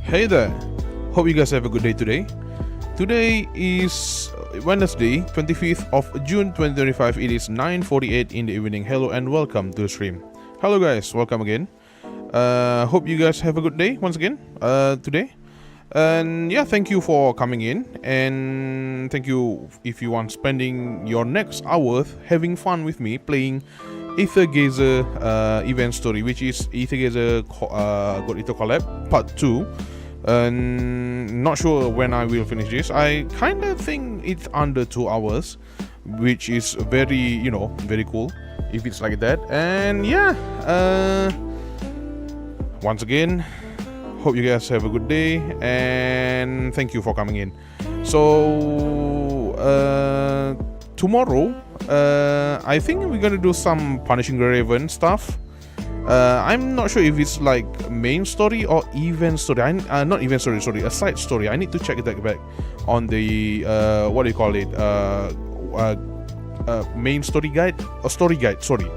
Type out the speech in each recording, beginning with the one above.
Hey there, hope you guys have a good day today. Today is Wednesday, 25th of June 2025. It is 9:48 in the evening. Hello and welcome to the stream. Hello guys, welcome again. Hope you guys have a good day once again today. And yeah, thank you for coming in, and thank you if you want spending your next hour having fun with me playing Aether Gazer event story, which is Aether Gazer God Eater Collab Part 2. And not sure when I will finish this. I kind of think it's under 2 hours, which is very, very cool if it's like that. And yeah, once again, hope you guys have a good day, and thank you for coming in. So tomorrow, I think we're gonna do some Punishing the Raven stuff. I'm not sure if it's like main story or event story. Not event story, sorry, a side story. I need to check that back on the what do you call it? Main story guide or story guide. Sorry,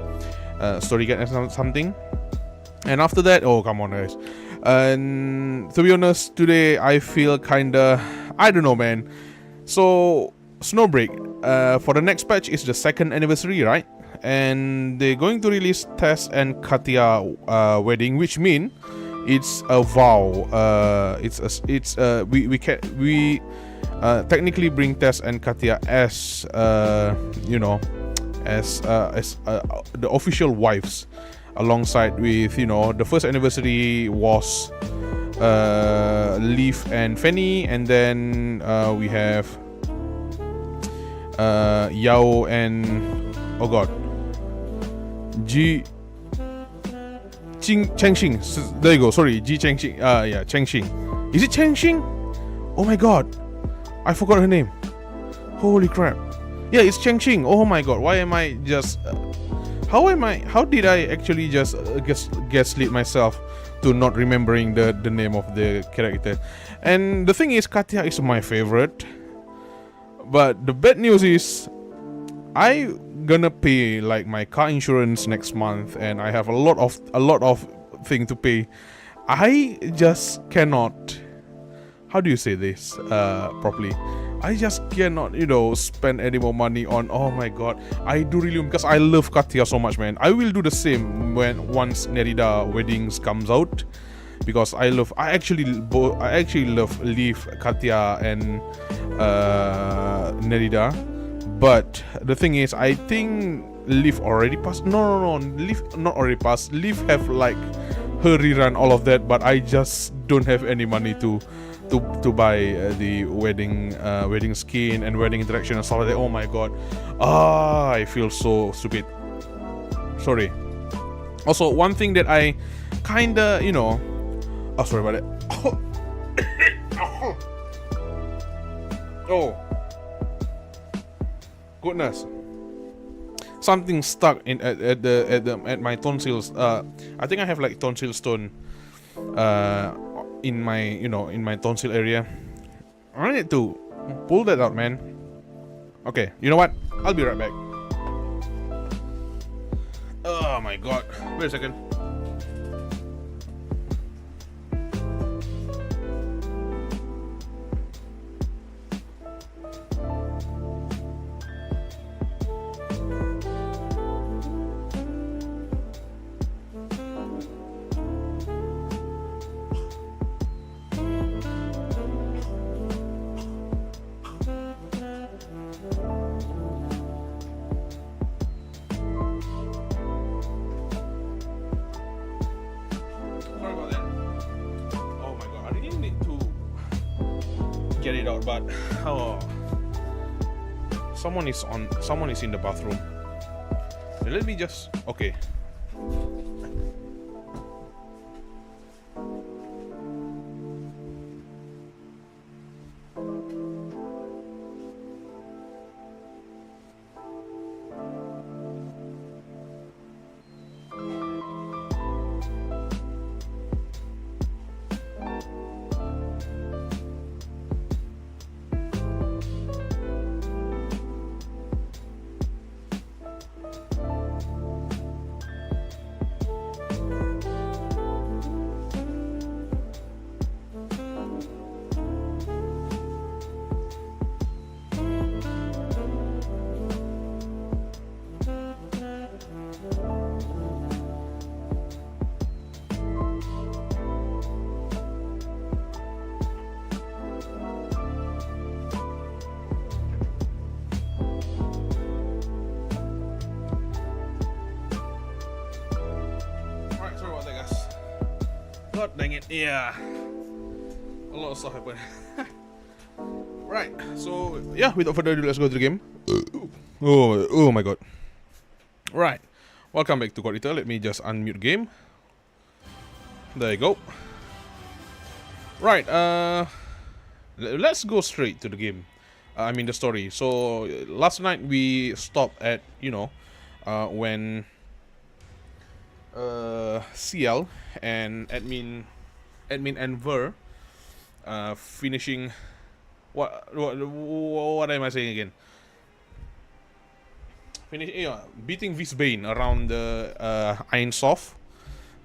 story guide or something. And after that, oh come on, guys. And to be honest, today I feel kinda, I don't know, man. So Snowbreak, for the next patch is the 2nd anniversary, right? And they're going to release Tess and Katya wedding, which mean it's a vow. We technically bring Tess and Katya as you know, as the official wives, alongside with, you know, the first anniversary was Leaf and Fanny, and then we have Yao and, oh god, Chengxing. There you go. Sorry, Chengxing. Yeah, Chengxing. Is it Chengxing? Oh my god, I forgot her name. Holy crap. Yeah, it's Chengxing. Oh my god, why am I just? How did I actually just gaslit myself to not remembering the name of the character? And the thing is, Katya is my favorite. But the bad news is, I gonna pay like my car insurance next month, and I have a lot of thing to pay. I just cannot. How do you say this properly? I just cannot, you know, spend any more money on. Oh my god, I do really, because I love Katya so much, man. I will do the same once Nerida weddings comes out, because I actually love Leaf, Katya, and Nerida. But the thing is, I think Leaf already passed. No, Leaf not already passed. Leaf have like her rerun, all of that, but I just don't have any money to buy the wedding skin and wedding interaction and stuff like that. Oh my god, I feel so stupid. Sorry. Also, one thing that I kinda, you know, oh sorry about that. Oh goodness, something stuck in at my tonsils. I think I have like tonsil stone in my, you know, in my tonsil area. I need to pull that out, man. Okay, you know what? I'll be right back. Oh my god. Wait a second. Get it out, but oh, someone is in the bathroom. Let me just, okay. God dang it, yeah. A lot of stuff happened. Right, so yeah, without further ado, let's go to the game. Oh my god. Right, welcome back to God Eater. Let me just unmute game. There you go. Right, let's go straight to the game. I mean the story. So last night we stopped at, you know, when CL and admin and Ver finishing what am I saying again? Beating Visbane around the Iron Soft.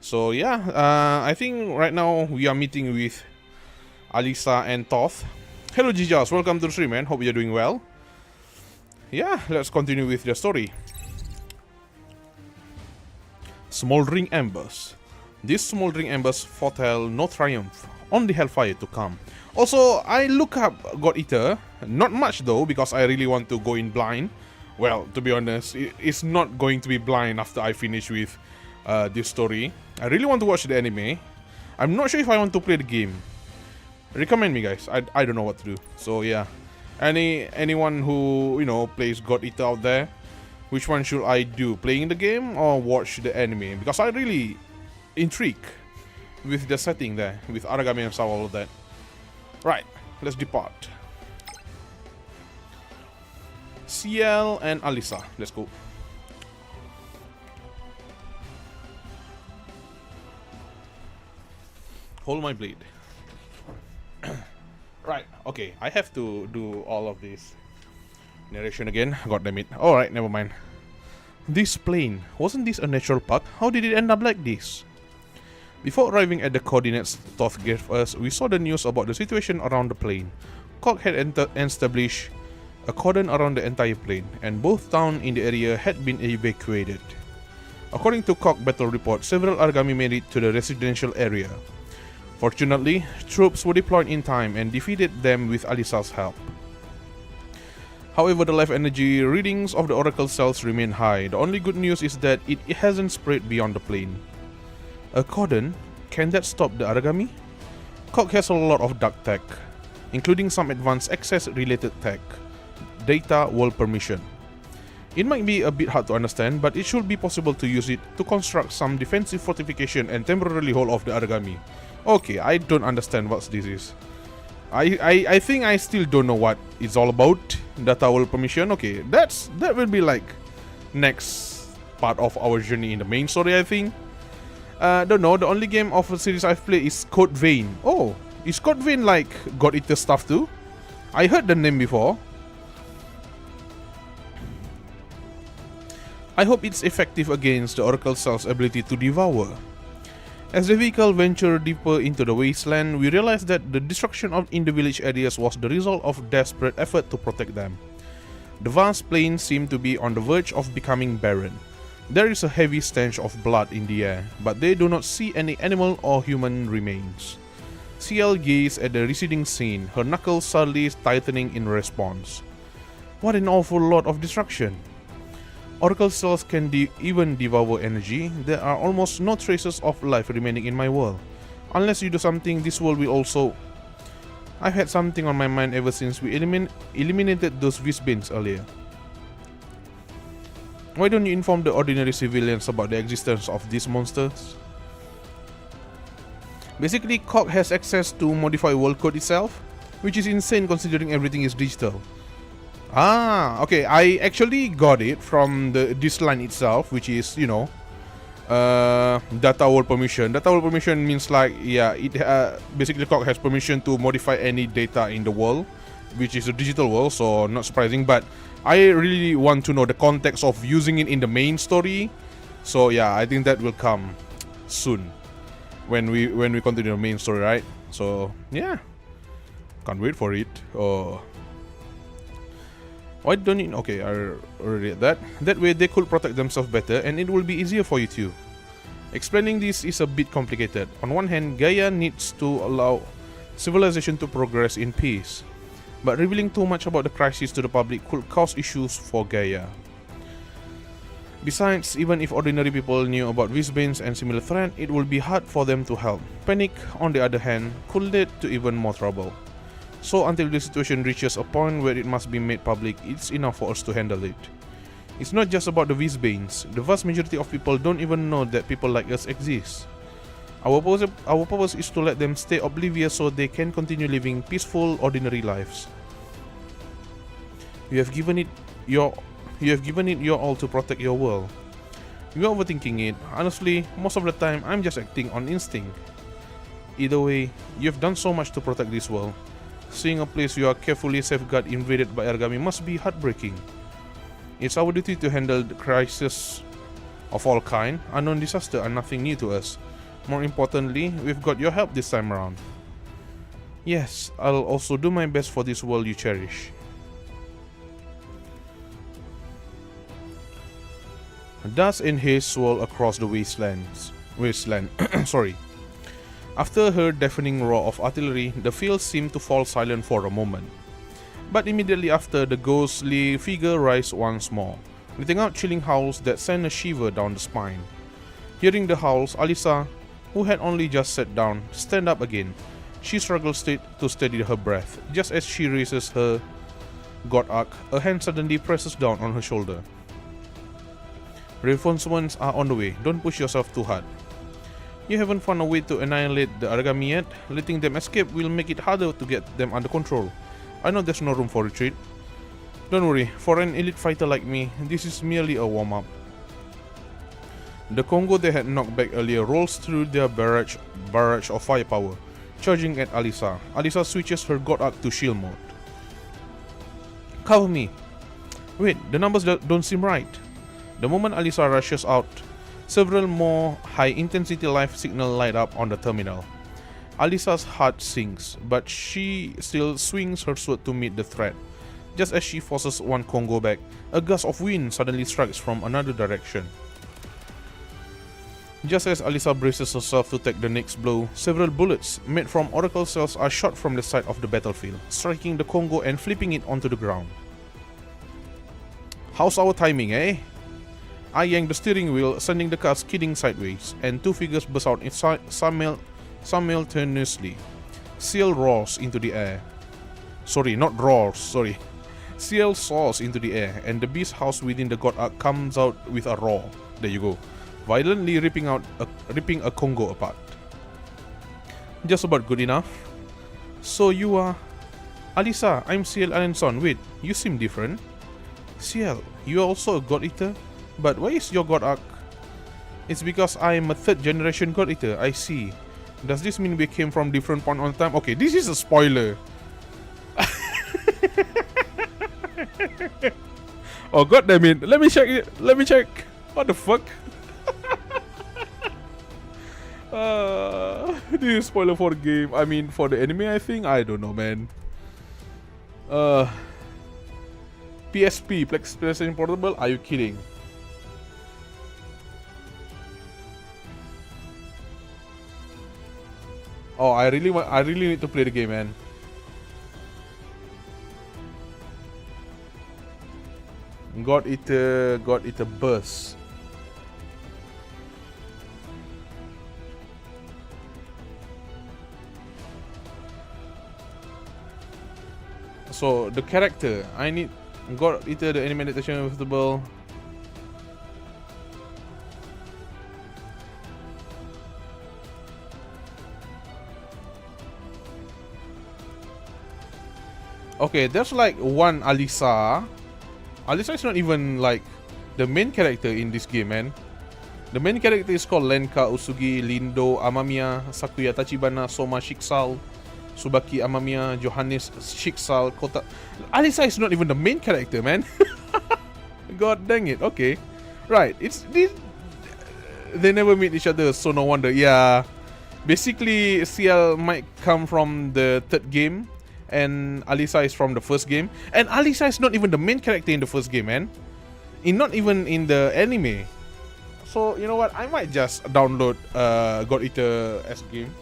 So yeah, I think right now we are meeting with ALISA and Toth. Hello Jijas, welcome to the stream, man. Hope you're doing well. Yeah, let's continue with the story. Smoldering Embers. These smoldering embers foretell no triumph, only hellfire to come. Also, I look up God Eater, not much though, because I really want to go in blind. Well, to be honest, it's not going to be blind after I finish with this story. I really want to watch the anime. I'm not sure if I want to play the game. Recommend me, guys. I don't know what to do. So yeah, anyone who plays God Eater out there, which one should I do? Playing the game or watch the anime? Because I really intrigued with the setting there, with Aragami and stuff, all of that. Right, let's depart. CL and ALISA, let's go. Hold my blade. Right, okay, I have to do all of this narration again. God damn it. Alright, never mind. This plane, wasn't this a natural park? How did it end up like this? Before arriving at the coordinates Toth gave us, we saw the news about the situation around the plane. Cog had established a cordon around the entire plane, and both towns in the area had been evacuated. According to Cog battle report, several Aragami made it to the residential area. Fortunately, troops were deployed in time and defeated them with ALISA's help. However, the life energy readings of the Oracle cells remain high. The only good news is that it hasn't spread beyond the plane. A cordon? Can that stop the Aragami? Cog has a lot of dark tech, including some advanced access related tech. Data world permission. It might be a bit hard to understand, but it should be possible to use it to construct some defensive fortification and temporarily hold off the Aragami. Okay, I don't understand what this is. I think I still don't know what it's all about. Data world permission. Okay, that will be like next part of our journey in the main story, I think. Don't know. The only game of a series I've played is Code Vein. Oh, is Code Vein like God Eater stuff too? I heard the name before. I hope it's effective against the Oracle Cell's ability to devour. As the vehicle ventured deeper into the wasteland, we realized that the destruction in the village areas was the result of desperate effort to protect them. The vast plains seemed to be on the verge of becoming barren. There is a heavy stench of blood in the air, but they do not see any animal or human remains. CL gazed at the receding scene, her knuckles suddenly tightening in response. What an awful lot of destruction! Oracle cells can even devour energy. There are almost no traces of life remaining in my world. Unless you do something, this world will also... I've had something on my mind ever since we eliminated those Visbanes earlier. Why don't you inform the ordinary civilians about the existence of these monsters? Basically, Cog has access to modify world code itself, which is insane considering everything is digital. Ah, okay, I actually got it from this line itself, which is, data world permission. Data world permission means like, yeah, it basically Cog has permission to modify any data in the world, which is a digital world, so not surprising, but I really want to know the context of using it in the main story. So yeah, I think that will come soon when we continue the main story, right? So yeah, can't wait for it. Oh, why don't you? Okay, I already read that. That way they could protect themselves better, and it will be easier for you too. Explaining this is a bit complicated. On one hand, Gaia needs to allow civilization to progress in peace, but revealing too much about the crisis to the public could cause issues for Gaia. Besides, even if ordinary people knew about Visbanes and similar threat, it would be hard for them to help. Panic, on the other hand, could lead to even more trouble. So until the situation reaches a point where it must be made public, it's enough for us to handle it. It's not just about the Visbanes. The vast majority of people don't even know that people like us exist. Our purpose is to let them stay oblivious so they can continue living peaceful, ordinary lives. You have given it your all to protect your world. You're overthinking it. Honestly, most of the time I'm just acting on instinct. Either way, you've done so much to protect this world. Seeing a place you are carefully safeguarded invaded by Aragami must be heartbreaking. It's our duty to handle the crisis of all kind. Unknown disasters are nothing new to us. More importantly, we've got your help this time around. Yes, I'll also do my best for this world you cherish. Dust and haze swirl across the wasteland. Sorry. After her deafening roar of artillery, the field seemed to fall silent for a moment. But immediately after, the ghostly figure rised once more, letting out chilling howls that sent a shiver down the spine. Hearing the howls, ALISA, who had only just sat down, stand up again. She struggles to steady her breath. Just as she raises her god arc, a hand suddenly presses down on her shoulder. Reinforcements are on the way. Don't push yourself too hard. You haven't found a way to annihilate the Aragami yet. Letting them escape will make it harder to get them under control. I know there's no room for retreat. Don't worry, for an elite fighter like me, this is merely a warm-up. The Congo they had knocked back earlier rolls through their barrage of firepower, charging at ALISA. ALISA switches her god arc to shield mode. Cover me. Wait, the numbers don't seem right. The moment ALISA rushes out, several more high-intensity life signals light up on the terminal. ALISA's heart sinks, but she still swings her sword to meet the threat. Just as she forces one Congo back, a gust of wind suddenly strikes from another direction. Just as ALISA braces herself to take the next blow, several bullets made from oracle cells are shot from the side of the battlefield, striking the Congo and flipping it onto the ground. How's our timing, eh? I yank the steering wheel, sending the car skidding sideways, and two figures burst out simultaneously. Ciel roars into the air. Sorry, not roars, sorry. Ciel soars into the air, and the beast housed within the god arc comes out with a roar. There you go. Violently ripping a Congo apart. Just about good enough. So you are... ALISA, I'm Ciel Alenson. Wait, you seem different. Ciel, you are also a God Eater? But why is your God arc? It's because I am a third generation God Eater, I see. Does this mean we came from different point on time? Okay, this is a spoiler. Oh god damn it. Let me check it. Let me check. What the fuck? This is spoiler for the game. I mean for the anime I think. I don't know man. PSP, PlayStation Portable, are you kidding? Oh, I really need to play the game, man. God Eater Burst. So the character, I need God Eater, the anime adaptation of the Okay, there's like one ALISA. ALISA is not even like the main character in this game, man. The main character is called Lenka Usugi, Lindo Amamiya, Sakuya Tachibana, Soma Shiksal, Subaki Amamiya, Johannes Shiksal, Kota. ALISA is not even the main character, man. God dang it. Okay, right. They never meet each other, so no wonder. Yeah, basically Ciel might come from the third game, and ALISA is from the first game. And ALISA is not even the main character in the first game, man. Not even in the anime. So you know what? I might just download God Eater as game.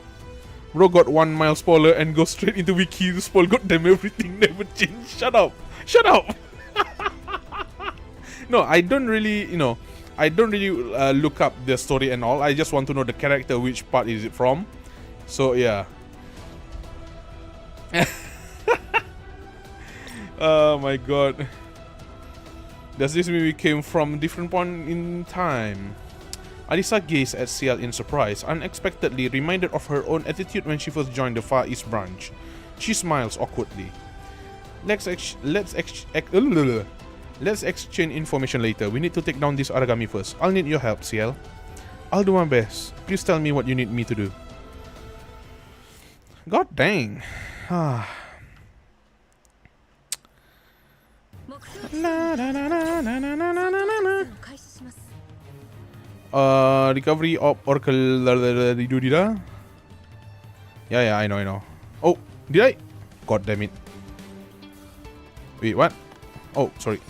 Bro got 1 mile spoiler and go straight into wiki to spoil goddamn everything, never change. Shut up. Shut up. No, I don't really, look up the story and all. I just want to know the character, which part is it from. So yeah. Oh my god. Does this mean we came from different point in time? ALISA gazed at Ciel in surprise, unexpectedly reminded of her own attitude when she first joined the Far East branch. She smiles awkwardly. Let's exchange information later. We need to take down this Aragami first. I'll need your help, CL. I'll do my best. Please tell me what you need me to do. God dang. Recovery of Oracle. Yeah, I know. Oh, did I? God damn it. Wait, what? Oh, sorry.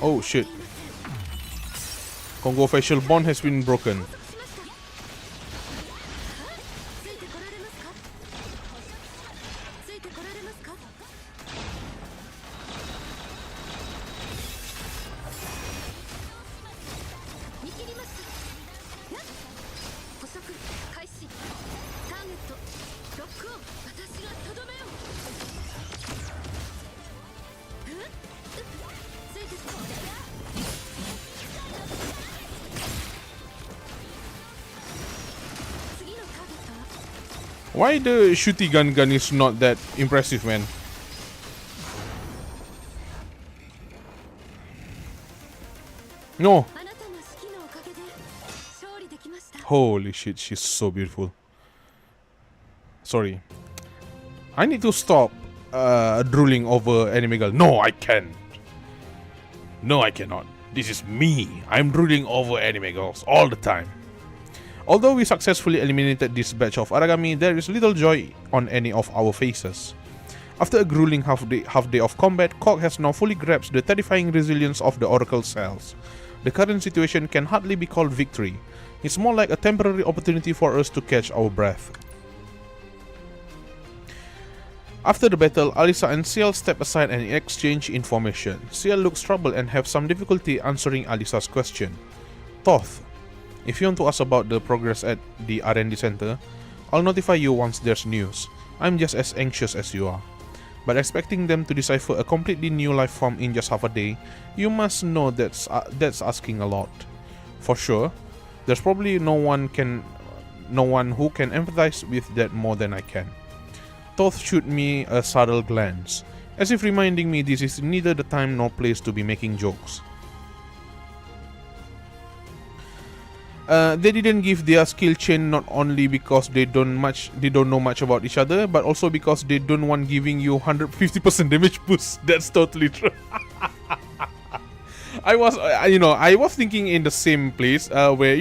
Oh shit. Congo facial bond has been broken. Why the shooty gun is not that impressive, man? No. Holy shit, she's so beautiful. Sorry. I need to stop drooling over anime girl. No, I can't. No, I cannot. This is me. I'm drooling over anime girls all the time. Although we successfully eliminated this batch of Aragami, there is little joy on any of our faces. After a grueling half day of combat, Cog has now fully grasped the terrifying resilience of the Oracle cells. The current situation can hardly be called victory. It's more like a temporary opportunity for us to catch our breath. After the battle, ALISA and CL step aside and exchange information. CL looks troubled and have some difficulty answering ALISA's question. Thoth, if you want to ask about the progress at the R&D center, I'll notify you once there's news. I'm just as anxious as you are. But expecting them to decipher a completely new life form in just half a day, you must know that's asking a lot. For sure, there's probably no one who can empathize with that more than I can. Thoth shoot me a subtle glance, as if reminding me this is neither the time nor place to be making jokes. They didn't give their skill chain not only because they don't know much about each other, but also because they don't want giving you 150% damage boost. That's totally true. I was thinking in the same place where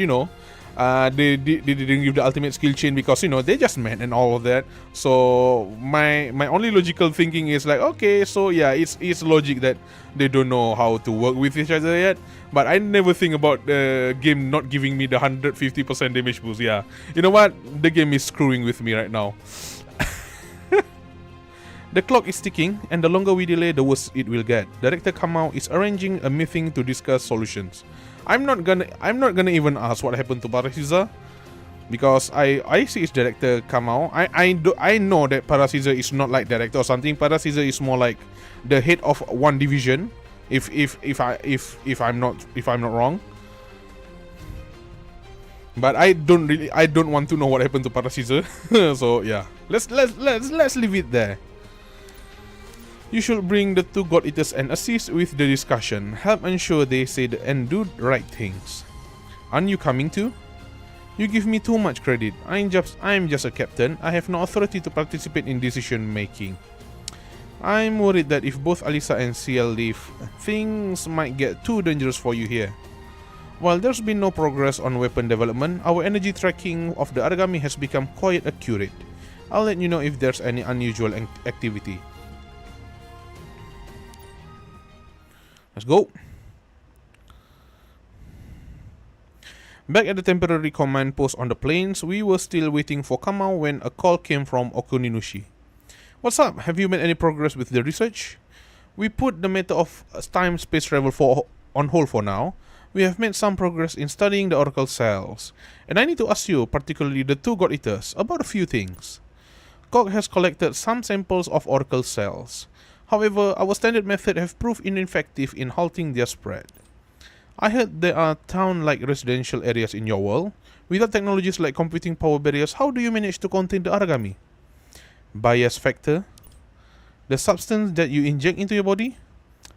they didn't give the ultimate skill chain because they just met and all of that. So my only logical thinking is like, okay, so yeah, it's logic that they don't know how to work with each other yet. But I never think about the game not giving me the 150% damage boost. Yeah, you know what? The game is screwing with me right now. The clock is ticking, and the longer we delay, the worse it will get. Director Kamau is arranging a meeting to discuss solutions. I'm not gonna even ask what happened to Parasiza, because I see it's Director Kamau. I know that Parasiza is not like Director or something. Parasiza is more like the head of one division. If I'm not wrong. But I don't want to know what happened to Parasiza. So yeah, let's leave it there. You should bring the two God Eaters and assist with the discussion. Help ensure they say and do the right things. Aren't you coming too? You give me too much credit. I'm just a captain. I have no authority to participate in decision making. I'm worried that if both ALISA and CL leave, things might get too dangerous for you here. While there's been no progress on weapon development, our energy tracking of the Aragami has become quite accurate. I'll let you know if there's any unusual activity. Let's go. Back at the temporary command post on the plains, we were still waiting for Kamau when a call came from Okuninushi. What's up? Have you made any progress with the research? We put the matter of time-space travel for on hold for now, we have made some progress in studying the oracle cells, and I need to ask you, particularly the two God Eaters, about a few things. Cog has collected some samples of oracle cells. However, our standard method have proved ineffective in halting their spread. I heard there are town-like residential areas in your world. Without technologies like computing power barriers, how do you manage to contain the origami? Bias factor? The substance that you inject into your body?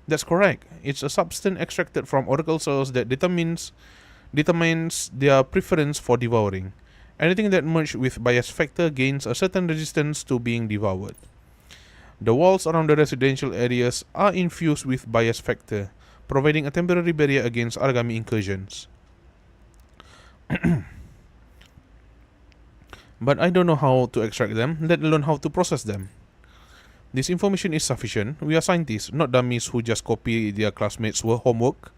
That's correct. It's a substance extracted from oracle cells that determines their preference for devouring. Anything that merged with bias factor gains a certain resistance to being devoured. The walls around the residential areas are infused with bias factor, providing a temporary barrier against origami incursions. But I don't know how to extract them, let alone how to process them. This information is sufficient. We are scientists, not dummies who just copy their classmates' homework.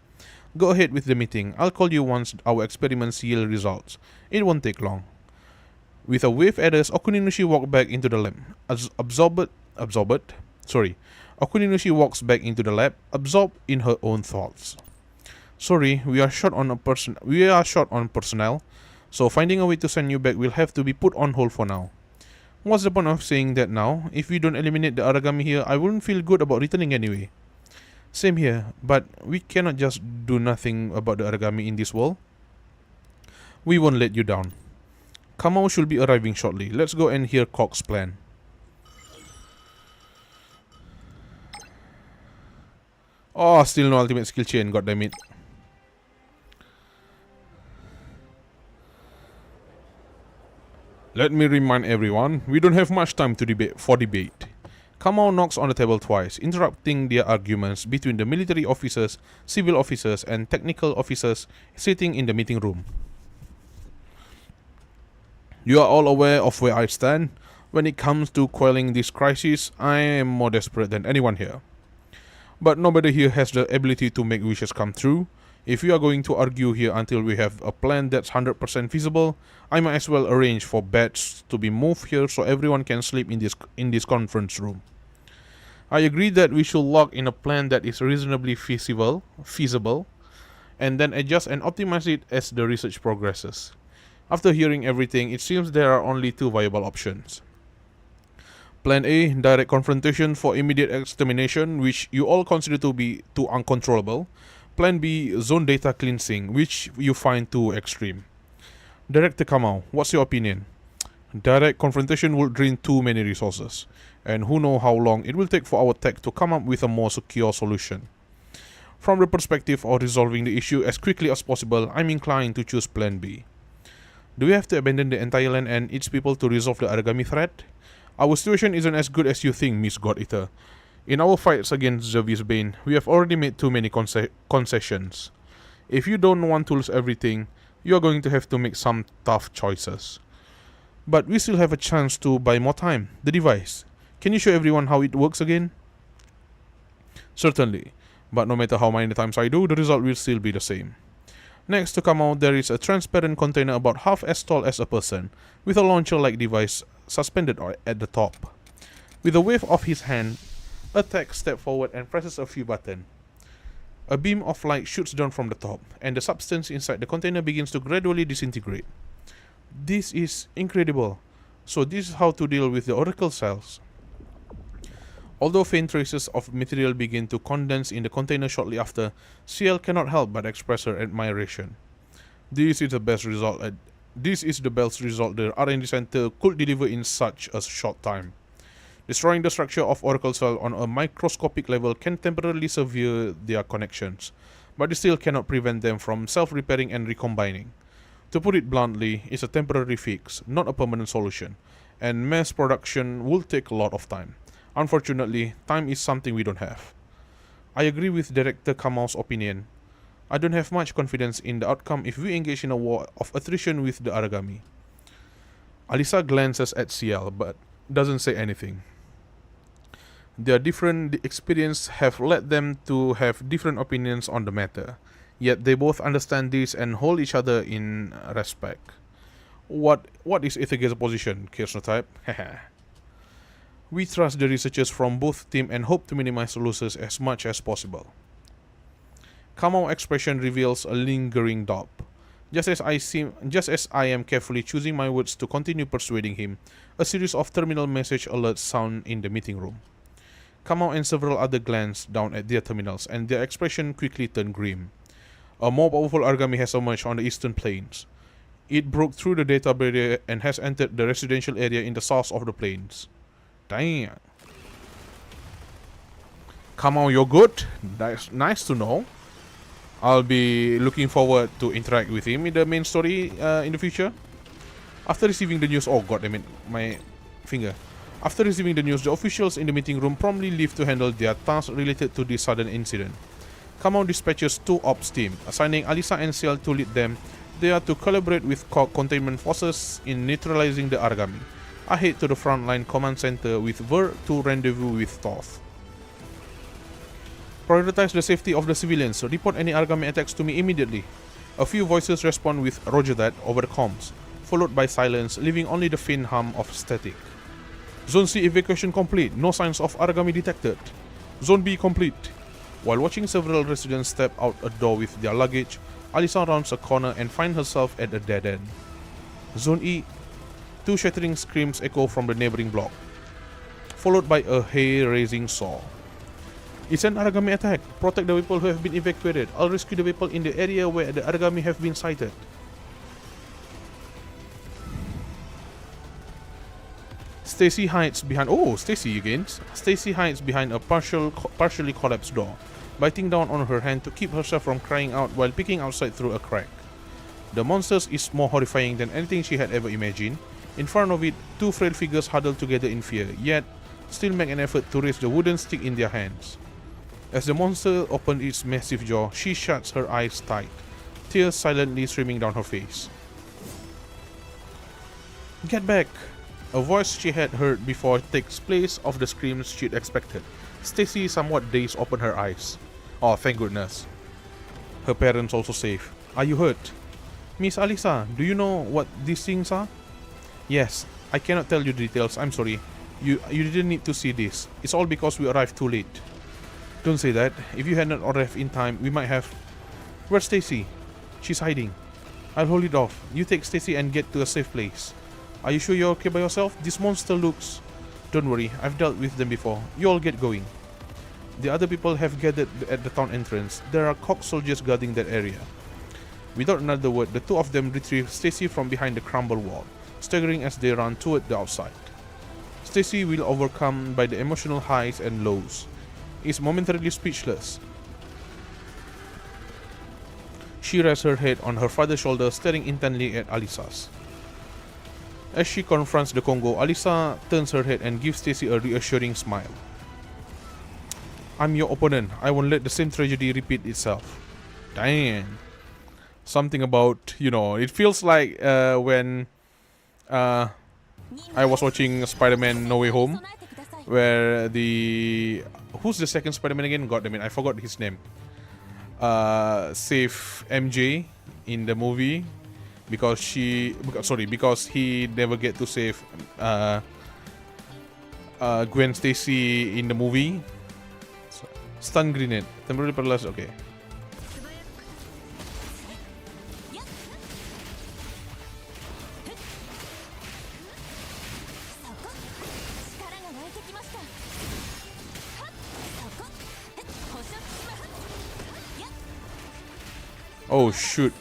Go ahead with the meeting. I'll call you once our experiments yield results. It won't take long. With a wave address, Okuninushi walked back into the lab. Okuninushi walks back into the lab, absorbed in her own thoughts. Sorry, we are short on personnel, so finding a way to send you back will have to be put on hold for now. What's the point of saying that now? If we don't eliminate the origami here, I wouldn't feel good about returning anyway. Same here, but we cannot just do nothing about the origami in this world. We won't let you down. Kamau should be arriving shortly. Let's go and hear Cog's plan. Oh, still no ultimate skill chain, goddammit. Let me remind everyone, we don't have much time to debate. Kamau knocks on the table twice, interrupting their arguments between the military officers, civil officers, and technical officers sitting in the meeting room. You are all aware of where I stand. When it comes to quelling this crisis, I am more desperate than anyone here. But nobody here has the ability to make wishes come true. If we are going to argue here until we have a plan that's 100% feasible, I might as well arrange for beds to be moved here so everyone can sleep in this conference room. I agree that we should lock in a plan that is reasonably feasible, and then adjust and optimize it as the research progresses. After hearing everything, it seems there are only two viable options. Plan A, direct confrontation for immediate extermination, which you all consider to be too uncontrollable. Plan B, zone data cleansing, which you find too extreme. Director Kamau, what's your opinion? Direct confrontation will drain too many resources, and who knows how long it will take for our tech to come up with a more secure solution. From the perspective of resolving the issue as quickly as possible, I'm inclined to choose Plan B. Do we have to abandon the entire land and its people to resolve the origami threat? Our situation isn't as good as you think, Miss God Eater. In our fights against Xavier's Bane, we have already made too many concessions. If you don't want to lose everything, you are going to have to make some tough choices. But we still have a chance to buy more time. The device. Can you show everyone how it works again? Certainly, but no matter how many times I do, the result will still be the same. Next to come out, there is a transparent container about half as tall as a person, with a launcher-like device suspended at the top. With a wave of his hand, a tech steps forward and presses a few buttons. A beam of light shoots down from the top, and the substance inside the container begins to gradually disintegrate. This is incredible. So this is how to deal with the oracle cells. Although faint traces of material begin to condense in the container shortly after, CL cannot help but express her admiration. This is the best result the R&D Center could deliver in such a short time. Destroying the structure of oracle cell on a microscopic level can temporarily sever their connections, but it still cannot prevent them from self-repairing and recombining. To put it bluntly, it's a temporary fix, not a permanent solution, and mass production will take a lot of time. Unfortunately, time is something we don't have. I agree with Director Kamau's opinion. I don't have much confidence in the outcome if we engage in a war of attrition with the origami. ALISA glances at CL but doesn't say anything. Their different experiences have led them to have different opinions on the matter, yet they both understand this and hold each other in respect. What is Aether Gazer's position, Kirchnotype? We trust the researchers from both teams and hope to minimize losses as much as possible. Kamo's expression reveals a lingering doubt. Just as I am carefully choosing my words to continue persuading him, a series of terminal message alerts sound in the meeting room. Kamo and several other glance down at their terminals, and their expression quickly turned grim. A more powerful Argami has emerged on the eastern plains. It broke through the data barrier and has entered the residential area in the south of the plains. Damn. Kamo, you're good? That's nice to know. I'll be looking forward to interact with him in the main story in the future. After receiving the news, oh god, I mean my finger. After receiving the news, the officials in the meeting room promptly leave to handle their tasks related to this sudden incident. Kamo dispatches 2 ops team, assigning ALISA and Ciel to lead them. They are to collaborate with containment forces in neutralizing the Argami. I head to the frontline command center with Ver to rendezvous with Thoth. Prioritize the safety of the civilians. Report any Argami attacks to me immediately. A few voices respond with Roger that over the comms, followed by silence, leaving only the faint hum of static. Zone C evacuation complete. No signs of Argami detected. Zone B complete. While watching several residents step out a door with their luggage, ALISA rounds a corner and finds herself at a dead end. Zone E. 2 shattering screams echo from the neighboring block, followed by a hair-raising saw. It's an Argami attack. Protect the people who have been evacuated. I'll rescue the people in the area where the Argami have been sighted. Stacy hides behind... Oh, Stacy again. Stacy hides behind a partially collapsed door, biting down on her hand to keep herself from crying out while peeking outside through a crack. The monster is more horrifying than anything she had ever imagined. In front of it, 2 frail figures huddle together in fear, yet still make an effort to raise the wooden stick in their hands. As the monster opens its massive jaw, she shuts her eyes tight, tears silently streaming down her face. Get back! A voice she had heard before takes place of the screams she'd expected. Stacy, somewhat dazed, opened her eyes. Oh, thank goodness. Her parents also safe. Are you hurt? Miss ALISA, do you know what these things are? Yes, I cannot tell you the details, I'm sorry. You didn't need to see this. It's all because we arrived too late. Don't say that. If you had not arrived in time, we might have... Where's Stacy? She's hiding. I'll hold it off. You take Stacy and get to a safe place. Are you sure you're okay by yourself? This monster looks... Don't worry, I've dealt with them before. You all get going. The other people have gathered at the town entrance. There are Cock soldiers guarding that area. Without another word, the 2 of them retrieve Stacy from behind the crumbled wall, staggering as they run toward the outside. Stacy will overcome by the emotional highs and lows. Is momentarily speechless. She rests her head on her father's shoulder, staring intently at ALISA's. As she confronts the Congo, ALISA turns her head and gives Stacy a reassuring smile. I'm your opponent. I won't let the same tragedy repeat itself. Damn. Something about, you know, it feels like when I was watching Spider-Man No Way Home, where the... Who's the second Spider-Man again? God damn it, I forgot his name. Save MJ in the movie because he never get to save Gwen Stacy in the movie. Stun grenade, temporarily paralyzed. Okay. Oh shoot.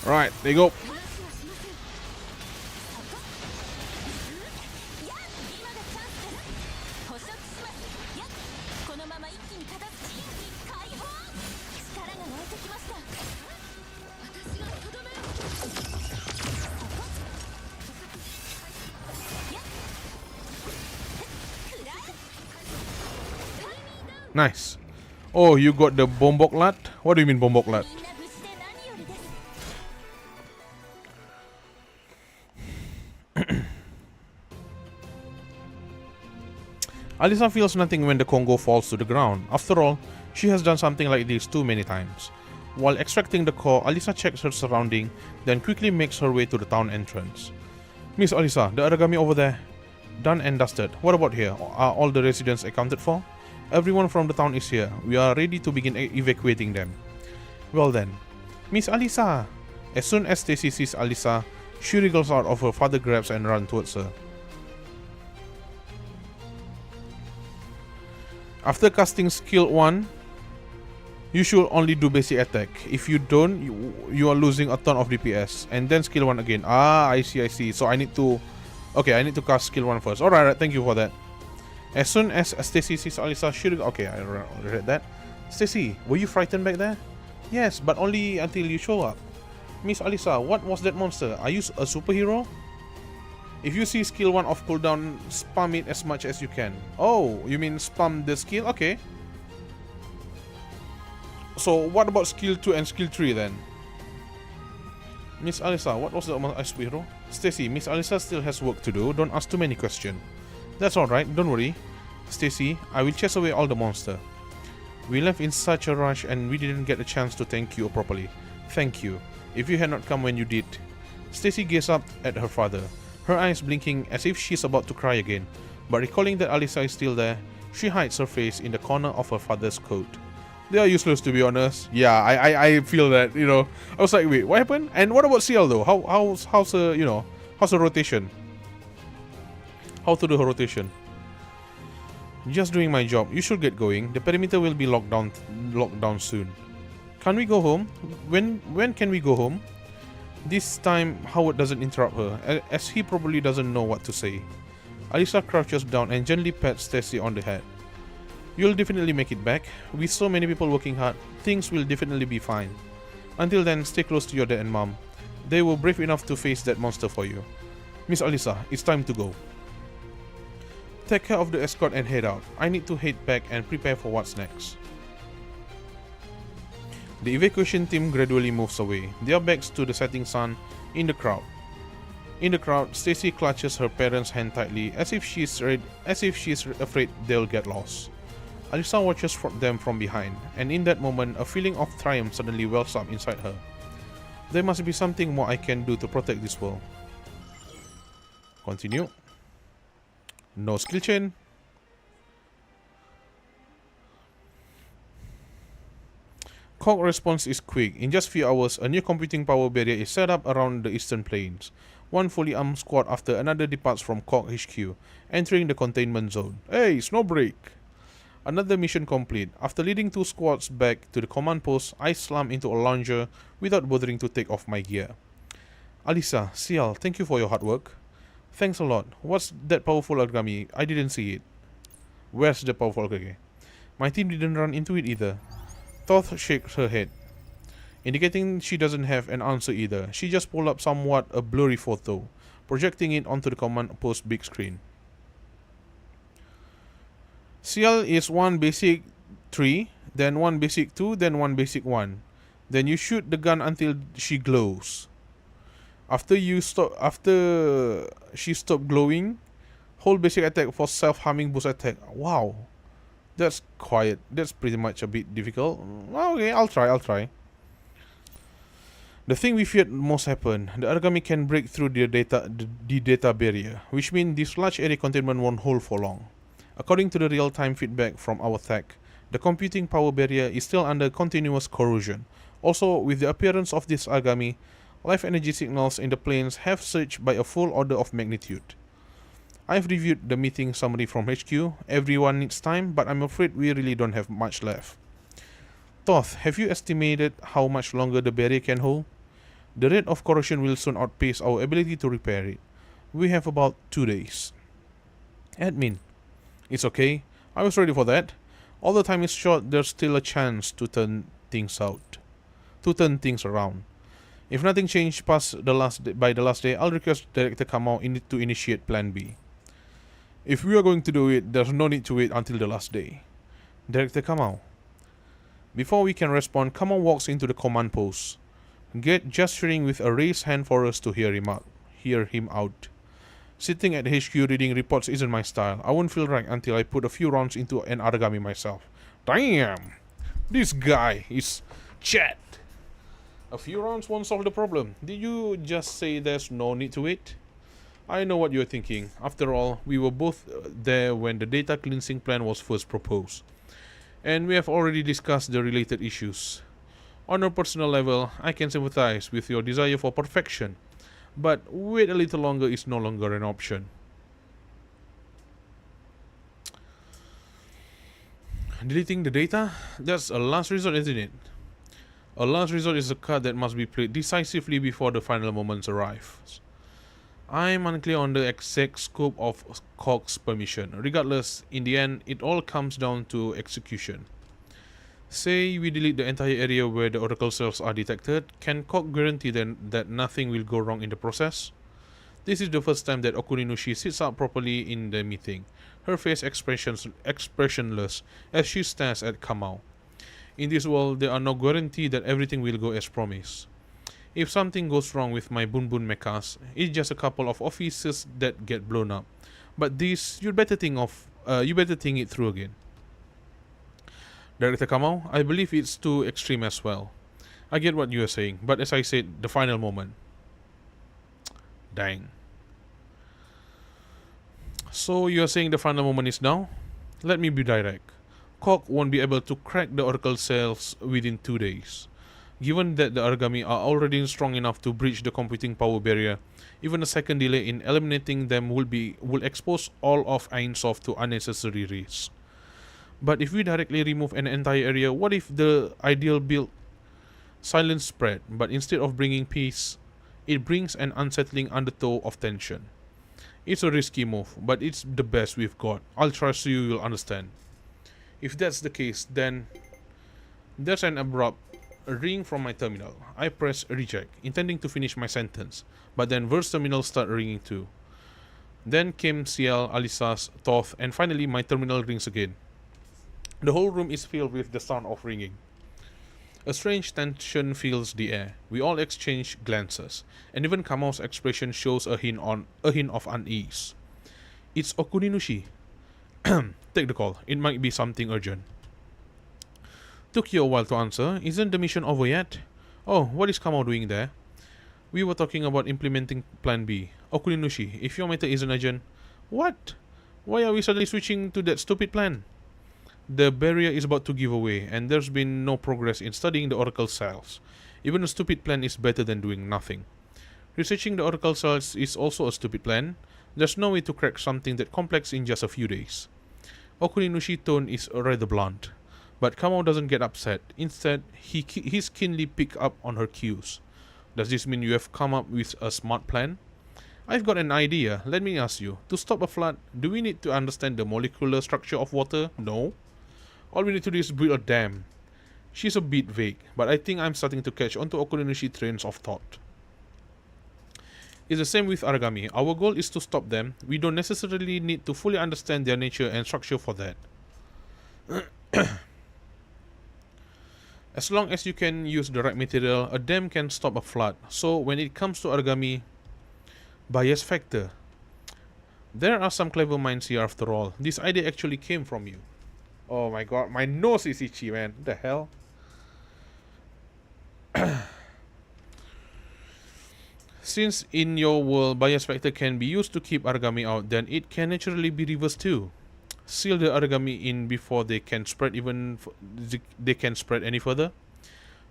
Right, there you go. Nice. Oh, you got the bomboklat? What do you mean bomboklat? Alisa feels nothing when the Congo falls to the ground. After all, she has done something like this too many times. While extracting the core, Alisa checks her surrounding, then quickly makes her way to the town entrance. Miss Alisa, the origami over there. Done and dusted. What about here? Are all the residents accounted for? Everyone from the town is here. We are ready to begin evacuating them. Well then. Miss Alisa! As soon as Stacy sees Alisa, she wriggles out of her father grabs and runs towards her. After casting skill 1, you should only do basic attack. If you don't, you are losing a ton of DPS. And then skill 1 again. Ah, I see. So I need to... Okay, I need to cast skill 1 first. Alright, thank you for that. As soon as Stacy sees Alisa, she... Okay, I read that. Stacy, were you frightened back there? Yes, but only until you show up. Miss Alisa, what was that monster? Are you a superhero? If you see skill 1 off cooldown, spam it as much as you can. Oh, you mean spam the skill? Okay. So what about skill 2 and skill 3 then? Miss Alisa, what was the superhero? Stacy, Miss Alisa still has work to do. Don't ask too many questions. That's alright, don't worry. Stacy, I will chase away all the monster. We left in such a rush and we didn't get a chance to thank you properly. Thank you. If you had not come when you did. Stacy gazed up at her father, her eyes blinking as if she's about to cry again. But recalling that Alisa is still there, she hides her face in the corner of her father's coat. They are useless, to be honest. Yeah, I feel that, you know. I was like, wait, what happened? And what about CL though? How's the rotation? How to do her rotation? Just doing my job. You should get going. The perimeter will be locked down soon. Can we go home? When can we go home? This time Howard doesn't interrupt her, as he probably doesn't know what to say. Alisa crouches down and gently pats Stacy on the head. You'll definitely make it back. With so many people working hard, things will definitely be fine. Until then, stay close to your dad and mom. They were brave enough to face that monster for you. Miss Alisa, it's time to go. Take care of the escort and head out. I need to head back and prepare for what's next. The evacuation team gradually moves away, their backs to the setting sun in the crowd. In the crowd, Stacy clutches her parents' hand tightly as if she's afraid they'll get lost. Alisa watches them from behind, and in that moment, a feeling of triumph suddenly wells up inside her. There must be something more I can do to protect this world. Continue. No skill chain. Cog response is quick. In just few hours, a new computing power barrier is set up around the eastern plains. One fully armed squad after another departs from Cog HQ, entering the containment zone. Hey, Snowbreak! Another mission complete. After leading 2 squads back to the command post, I slam into a lounger without bothering to take off my gear. Alisa, CL, thank you for your hard work. Thanks a lot. What's that powerful origami? I didn't see it. Where's the powerful origami? My team didn't run into it either. Thoth shakes her head, indicating she doesn't have an answer either. She just pulled up somewhat a blurry photo, projecting it onto the command post big screen. CL is 1 basic 3, then 1 basic 2, then 1 basic 1. Then you shoot the gun until she glows. After she stopped glowing, hold basic attack for self-harming boost attack. Wow. That's quiet. That's pretty much a bit difficult. Okay, I'll try. The thing we feared most happened. The origami can break through the data barrier, which means this large area containment won't hold for long. According to the real-time feedback from our tech, the computing power barrier is still under continuous corrosion. Also, with the appearance of this origami, life energy signals in the planes have surged by a full order of magnitude. I've reviewed the meeting summary from HQ. Everyone needs time, but I'm afraid we really don't have much left. Thoth, have you estimated how much longer the barrier can hold? The rate of corrosion will soon outpace our ability to repair it. We have about 2 days. Admin. It's okay. I was ready for that. All the time is short, there's still a chance to turn things around. If nothing changed past by the last day, I'll request Director Kamau to initiate Plan B. If we are going to do it, there's no need to wait until the last day. Director Kamau. Before we can respond, Kamau walks into the command post, gesturing with a raised hand for us to hear him out. Sitting at HQ reading reports isn't my style. I won't feel right until I put a few rounds into an Aragami myself. Damn! This guy is chat. A few rounds won't solve the problem. Did you just say there's no need to it? I know what you're thinking. After all, we were both there when the data cleansing plan was first proposed. And we have already discussed the related issues. On a personal level, I can sympathize with your desire for perfection. But wait a little longer is no longer an option. Deleting the data? That's a last resort, isn't it? A last resort is a card that must be played decisively before the final moments arrive. I'm unclear on the exact scope of Cox's permission. Regardless, in the end, it all comes down to execution. Say we delete the entire area where the oracle cells are detected, can Cox guarantee then that nothing will go wrong in the process? This is the first time that Okuninushi sits up properly in the meeting, her face expressionless as she stares at Kamau. In this world, there are no guarantee that everything will go as promised. If something goes wrong with my Boon Boon mechas, it's just a couple of offices that get blown up. But this, you better think it through again. Director Kamau, I believe it's too extreme as well. I get what you are saying, but as I said, the final moment. Dang. So you are saying the final moment is now? Let me be direct. Cox won't be able to crack the oracle cells within 2 days. Given that the Aragami are already strong enough to breach the computing power barrier, even a second delay in eliminating them will expose all of Ainsoft to unnecessary risk. But if we directly remove an entire area, what if the ideal build silence spread, but instead of bringing peace, it brings an unsettling undertow of tension? It's a risky move, but it's the best we've got. I'll trust you'll understand. If that's the case, then there's an abrupt ring from my terminal. I press reject, intending to finish my sentence, but then Verse terminal started ringing too. Then came CL, ALISA's, Thoth, and finally my terminal rings again. The whole room is filled with the sound of ringing. A strange tension fills the air. We all exchange glances, and even Kamau's expression shows a hint of unease. It's Okuninushi. Take the call. It might be something urgent. Took you a while to answer. Isn't the mission over yet? Oh, what is Kamau doing there? We were talking about implementing Plan B. Okuninushi, if your matter isn't urgent... What? Why are we suddenly switching to that stupid plan? The barrier is about to give away, and there's been no progress in studying the oracle cells. Even a stupid plan is better than doing nothing. Researching the oracle cells is also a stupid plan. There's no way to crack something that complex in just a few days. Okuninushi's tone is rather blunt. But Kamau doesn't get upset. Instead, he's keenly picked up on her cues. Does this mean you have come up with a smart plan? I've got an idea. Let me ask you. To stop a flood, do we need to understand the molecular structure of water? No. All we need to do is build a dam. She's a bit vague, but I think I'm starting to catch on to Okuninushi's trains of thought. It's the same with Aragami. Our goal is to stop them. We don't necessarily need to fully understand their nature and structure for that. As long as you can use the right material, a dam can stop a flood. So when it comes to Aragami, bias factor. There are some clever minds here after all. This idea actually came from you. Oh my god, my nose is itchy, man. What the hell? Since in your world bias factor can be used to keep Aragami out, then it can naturally be reversed too. Seal the Aragami in before they can spread any further.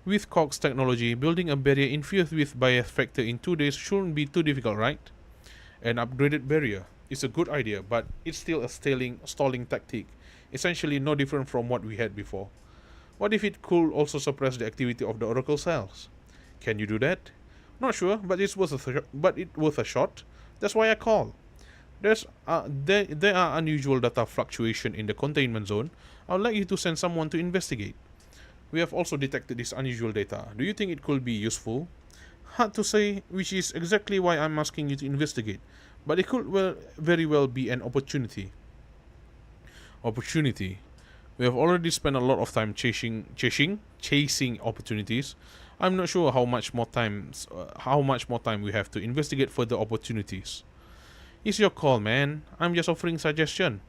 With Cox's technology, building a barrier infused with bias factor in 2 days shouldn't be too difficult, right? An upgraded barrier is a good idea, but it's still a stalling tactic, essentially no different from what we had before. What if it could also suppress the activity of the oracle cells? Can you do that? Not sure, but it's worth a shot. That's why I call. There are unusual data fluctuation in the containment zone. I would like you to send someone to investigate. We have also detected this unusual data. Do you think it could be useful? Hard to say, which is exactly why I'm asking you to investigate. But it could very well be an opportunity. Opportunity. We have already spent a lot of time chasing opportunities. I'm not sure how much more time we have to investigate further opportunities. It's your call, man. I'm just offering suggestion.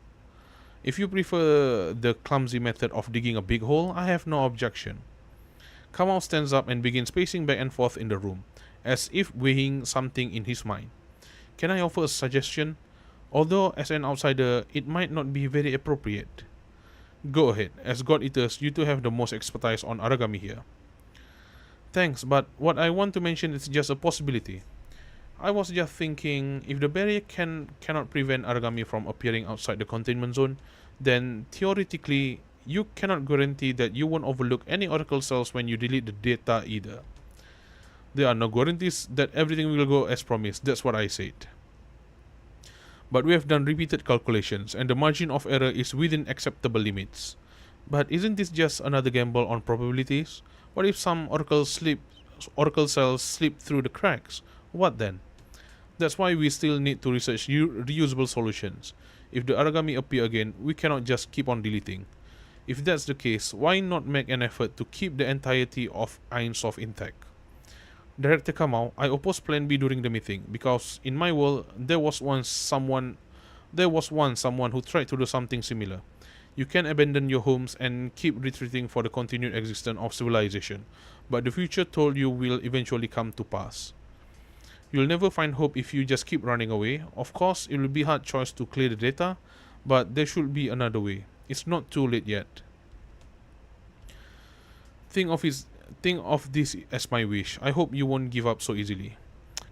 If you prefer the clumsy method of digging a big hole, I have no objection. Kamal stands up and begins pacing back and forth in the room, as if weighing something in his mind. Can I offer a suggestion? Although, as an outsider, it might not be very appropriate. Go ahead. As God Eaters, you two have the most expertise on origami here. Thanks, but what I want to mention is just a possibility. I was just thinking, if the barrier cannot prevent origami from appearing outside the containment zone, then theoretically, you cannot guarantee that you won't overlook any oracle cells when you delete the data either. There are no guarantees that everything will go as promised, that's what I said. But we have done repeated calculations, and the margin of error is within acceptable limits. But isn't this just another gamble on probabilities? What if some oracle cells slip through the cracks? What then? That's why we still need to research reusable solutions. If the origami appear again, we cannot just keep on deleting. If that's the case, why not make an effort to keep the entirety of Ainsoft intact? Director Kamau, I opposed Plan B during the meeting because in my world there was once someone who tried to do something similar. You can abandon your homes and keep retreating for the continued existence of civilization, but the future told you will eventually come to pass. You'll never find hope if you just keep running away. Of course, it will be a hard choice to clear the data, but there should be another way. It's not too late yet. Think of this as my wish. I hope you won't give up so easily.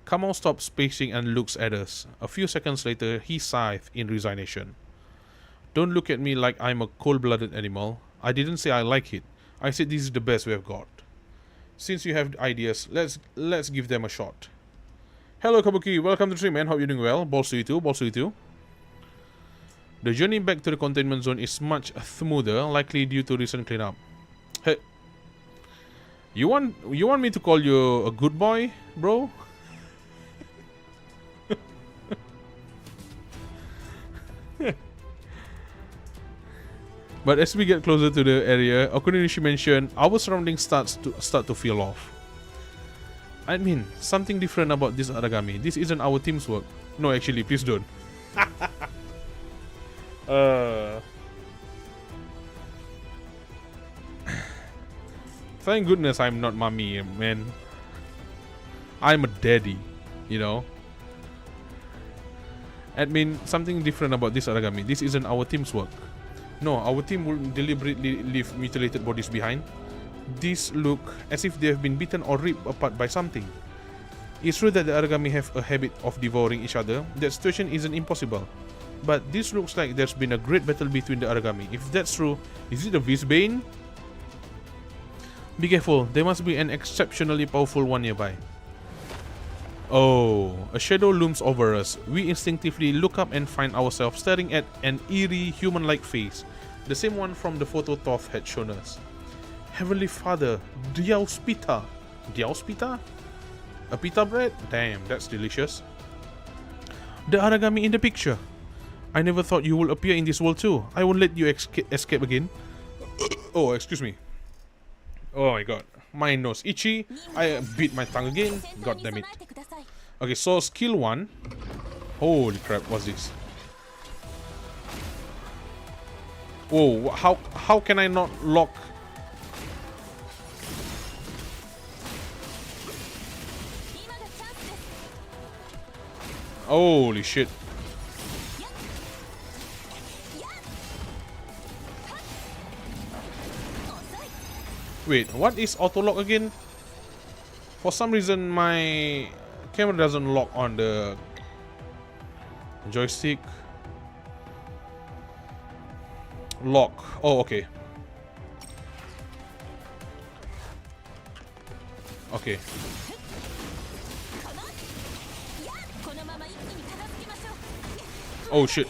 Kamal stops pacing and looks at us. A few seconds later, he sighed in resignation. Don't look at me like I'm a cold-blooded animal. I didn't say I like it. I said this is the best we have got. Since you have ideas, let's give them a shot. Hello Kabuki, welcome to the stream, man. Hope you're doing well. Balls to you too, balls to you too. The journey back to the containment zone is much smoother, likely due to recent cleanup. Hey, you want me to call you a good boy, bro? But as we get closer to the area, Okuninishi mentioned our surroundings start to feel off. I mean, something different about this origami. This isn't our team's work. No, actually, please don't. Thank goodness I'm not mommy, man. I'm a daddy, you know. Admin, something different about this origami. This isn't our team's work. No, our team will deliberately leave mutilated bodies behind. These look as if they have been bitten or ripped apart by something. It's true that the origami have a habit of devouring each other. That situation isn't impossible. But this looks like there's been a great battle between the origami. If that's true, is it a Visbane? Be careful, there must be an exceptionally powerful one nearby. Oh, a shadow looms over us. We instinctively look up and find ourselves staring at an eerie human-like face, the same one from the photo Thoth had shown us. Heavenly Father, Diauspita. Diauspita? A pita bread? Damn, that's delicious. The origami in the picture. I never thought you would appear in this world too. I won't let you escape again. Oh, excuse me. Oh my god. My nose itchy. I bit my tongue again. God damn it. Okay, so skill 1. Holy crap, what's this? Whoa, how can I not lock? Holy shit. Wait, what is auto lock again? For some reason my camera doesn't lock on the joystick. Lock. Oh, okay. Okay. Oh shit.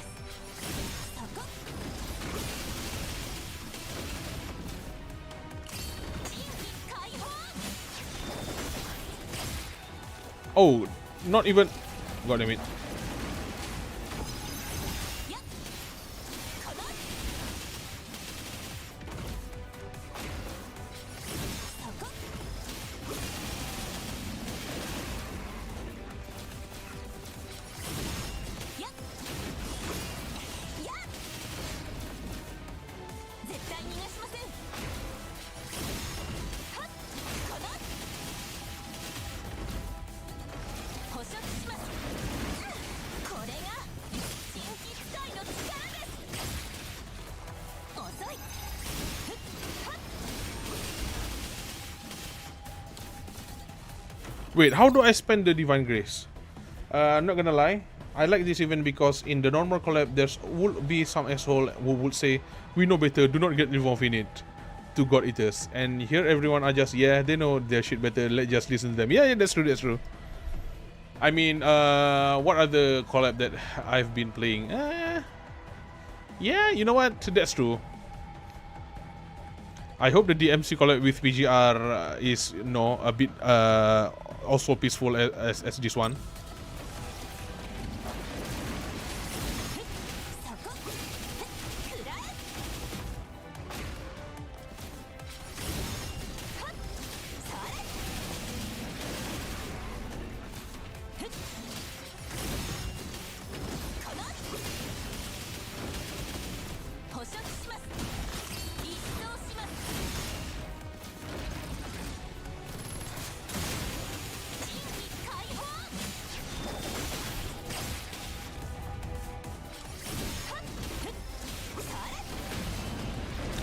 Oh, not even. God damn it. Wait, how do I spend the Divine Grace? I'm not gonna lie, I like this event because in the normal collab there's would be some asshole who would say, we know better, do not get involved in it, to God Eaters. And here everyone are just, yeah, they know their shit better, let's just listen to them. Yeah, that's true, that's true. I mean, what other collab that I've been playing? Yeah, you know what, that's true. I hope the DMC collab with PGR is, you know, a bit also peaceful as this one.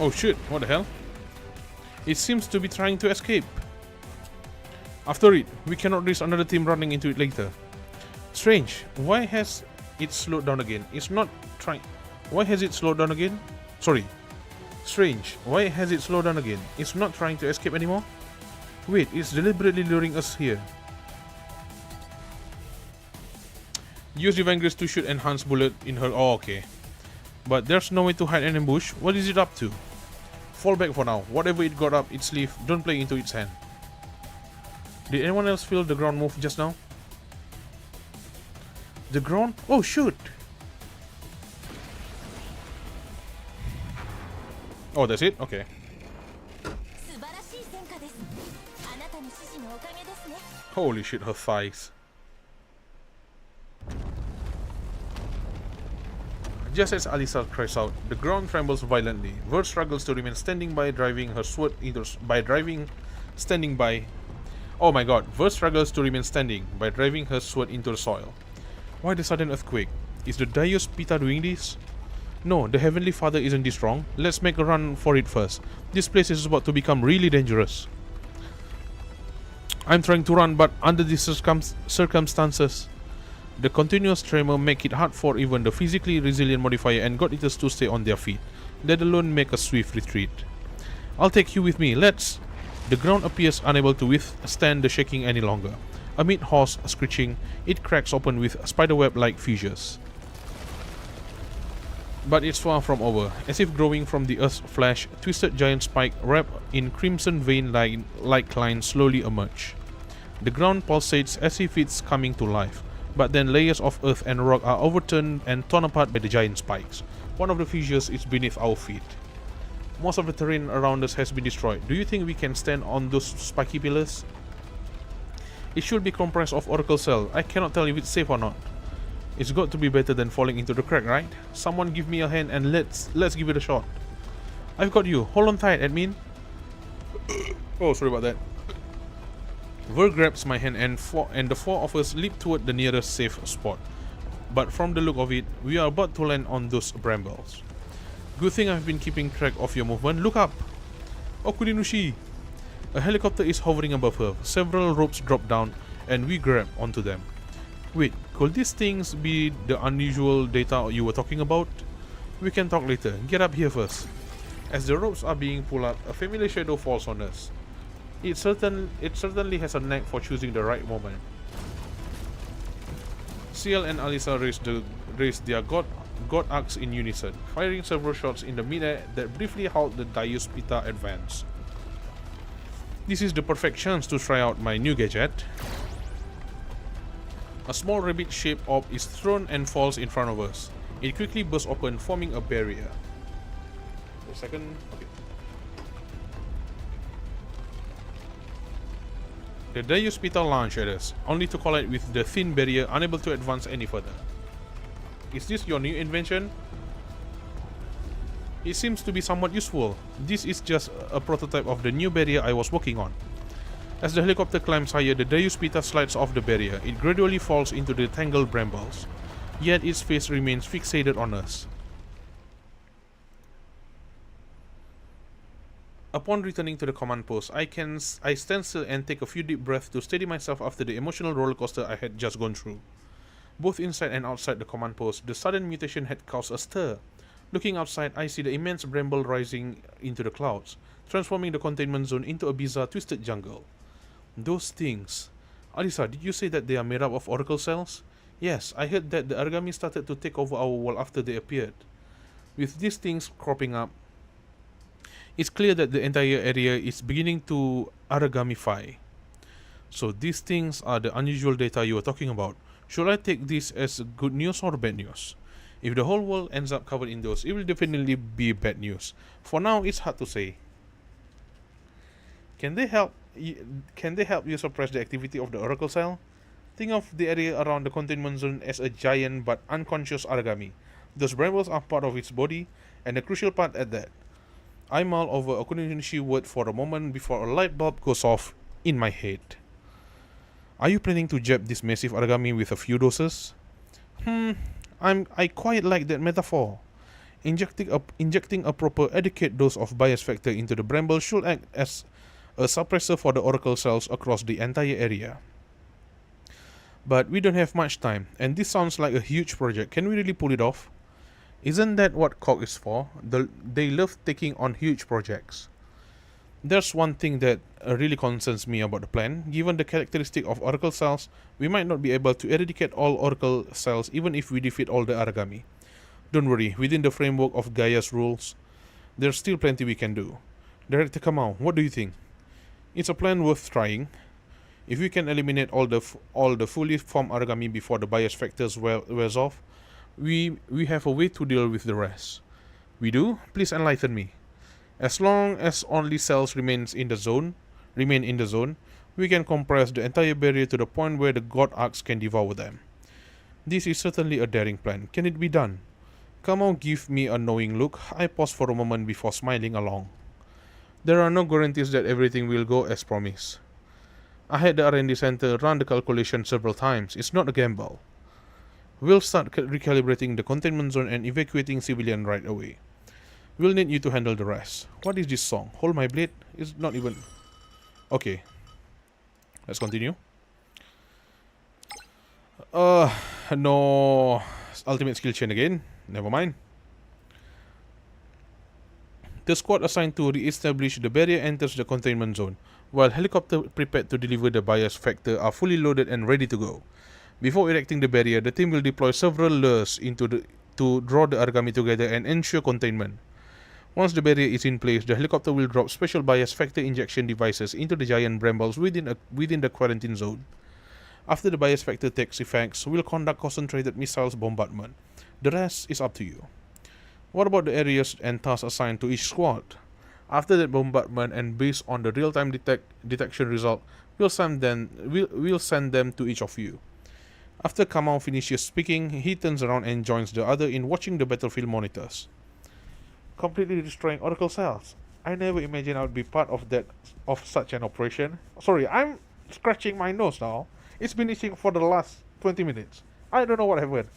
Oh shit, what the hell? It seems to be trying to escape. After it, we cannot risk another team running into it later. Strange, why has it slowed down again? It's not trying... Why has it slowed down again? Sorry. Strange, why has it slowed down again? It's not trying to escape anymore? Wait, it's deliberately luring us here. Use Divine Grace to shoot enhanced bullet in her... Oh, okay. But there's no way to hide an ambush. What is it up to? Fall back for now. Whatever it got up its sleeve, don't play into its hand. Did anyone else feel the ground move just now? The ground? Oh shoot! Oh, that's it? Okay. Holy shit, her thighs. Just as ALISA cries out, the ground trembles violently. Vert struggles to remain standing by, driving her sword into Oh my god, Vert struggles to remain standing by driving her sword into the soil. Why the sudden earthquake? Is the Deus Pita doing this? No, the Heavenly Father isn't this strong. Let's make a run for it first. This place is about to become really dangerous. I'm trying to run, but under these circumstances, the continuous tremor make it hard for even the physically resilient modifier and God Eaters to stay on their feet, let alone make a swift retreat. I'll take you with me, let's... The ground appears unable to withstand the shaking any longer. Amid hoarse screeching, it cracks open with spiderweb-like fissures. But it's far from over. As if growing from the earth's flesh, twisted giant spike wrapped in crimson vein-like lines slowly emerge. The ground pulsates as if it's coming to life. But then layers of earth and rock are overturned and torn apart by the giant spikes. One of the fissures is beneath our feet. Most of the terrain around us has been destroyed. Do you think we can stand on those spiky pillars? It should be comprised of Oracle Cell. I cannot tell if it's safe or not. It's got to be better than falling into the crack, right? Someone give me a hand and let's give it a shot. I've got you. Hold on tight, admin. Oh, sorry about that. Ver grabs my hand and the four of us leap toward the nearest safe spot. But from the look of it, we are about to land on those brambles. Good thing I've been keeping track of your movement. Look up! Okurinushi! A helicopter is hovering above her. Several ropes drop down and we grab onto them. Wait, could these things be the unusual data you were talking about? We can talk later. Get up here first. As the ropes are being pulled up, a familiar shadow falls on us. It certainly has a knack for choosing the right moment. CL and ALISA raise their God Arcs in unison, firing several shots in the midair that briefly halt the Deus Pita advance. This is the perfect chance to try out my new gadget. A small rabbit-shaped orb is thrown and falls in front of us. It quickly bursts open, forming a barrier. A second. Okay. The Deus Pita launch at us, only to collide with the thin barrier, unable to advance any further. Is this your new invention? It seems to be somewhat useful. This is just a prototype of the new barrier I was working on. As the helicopter climbs higher, the Deus Pita slides off the barrier. It gradually falls into the tangled brambles. Yet its face remains fixated on us. Upon returning to the command post, I stand still and take a few deep breaths to steady myself after the emotional roller coaster I had just gone through. Both inside and outside the command post, the sudden mutation had caused a stir. Looking outside, I see the immense bramble rising into the clouds, transforming the containment zone into a bizarre twisted jungle. Those things. ALISA, did you say that they are made up of oracle cells? Yes, I heard that the origami started to take over our world after they appeared. With these things cropping up, it's clear that the entire area is beginning to origamify. So these things are the unusual data you were talking about. Should I take this as good news or bad news? If the whole world ends up covered in those, it will definitely be bad news. For now, it's hard to say. Can they help you suppress the activity of the oracle cell? Think of the area around the containment zone as a giant but unconscious origami. Those brambles are part of its body, and a crucial part at that. I mull over a Kuninishi word for a moment before a light bulb goes off in my head. Are you planning to jab this massive origami with a few doses? I quite like that metaphor. Injecting a proper adequate dose of bias factor into the bramble should act as a suppressor for the oracle cells across the entire area. But we don't have much time, and this sounds like a huge project. Can we really pull it off? Isn't that what COG is for? They love taking on huge projects. There's one thing that really concerns me about the plan. Given the characteristic of oracle cells, we might not be able to eradicate all oracle cells even if we defeat all the origami. Don't worry, within the framework of Gaia's rules, there's still plenty we can do. Director Kamau, what do you think? It's a plan worth trying. If we can eliminate all the fully formed origami before the bias factors wears off, we have a way to deal with the rest. We do? Please enlighten me. As long as only cells remain in the zone, we can compress the entire barrier to the point where the god arcs can devour them. This is certainly a daring plan. Can it be done? Kamau give me a knowing look. I pause for a moment before smiling along. There are no guarantees that everything will go as promised. I had the R&D center run the calculation several times. It's not a gamble. We'll start recalibrating the containment zone and evacuating civilians right away. We'll need you to handle the rest. What is this song? Hold my blade? It's not even... Okay. Let's continue. No... Ultimate skill chain again. Never mind. The squad assigned to re-establish the barrier enters the containment zone, while helicopters prepared to deliver the bias factor are fully loaded and ready to go. Before erecting the barrier, the team will deploy several lures to draw the origami together and ensure containment. Once the barrier is in place, the helicopter will drop special bias factor injection devices into the giant brambles within the quarantine zone. After the bias factor takes effect, we'll conduct concentrated missiles bombardment. The rest is up to you. What about the areas and tasks assigned to each squad? After that bombardment and based on the real-time detection result, we'll send them to each of you. After Kamau finishes speaking, he turns around and joins the other in watching the battlefield monitors. Completely destroying oracle cells. I never imagined I would be part of such an operation. Sorry, I'm scratching my nose now. It's been itching for the last 20 minutes. I don't know what happened.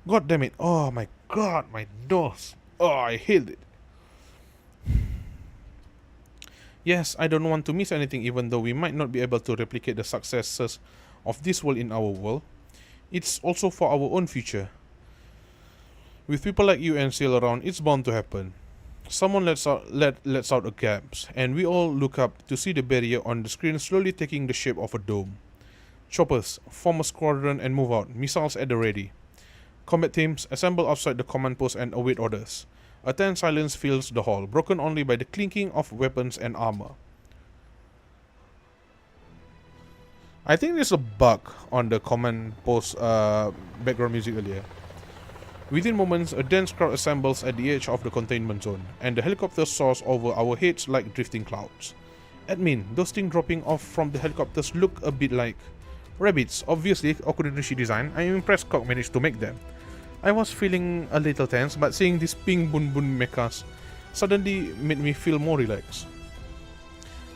God damn it. Oh my god, my nose. Oh, I hate it. Yes, I don't want to miss anything even though we might not be able to replicate the successes of this world in our world. It's also for our own future. With people like you and Seal around, it's bound to happen. Someone lets out a gasp, and we all look up to see the barrier on the screen slowly taking the shape of a dome. Choppers, form a squadron and move out, missiles at the ready. Combat teams, assemble outside the command post and await orders. A tense silence fills the hall, broken only by the clinking of weapons and armor. I think there's a bug on the command post background music earlier. Within moments, a dense crowd assembles at the edge of the containment zone, and the helicopter soars over our heads like drifting clouds. Admin, those things dropping off from the helicopters look a bit like rabbits, obviously Okuninushi design. I am impressed COG managed to make them. I was feeling a little tense, but seeing these pink Bun Bun mechas suddenly made me feel more relaxed.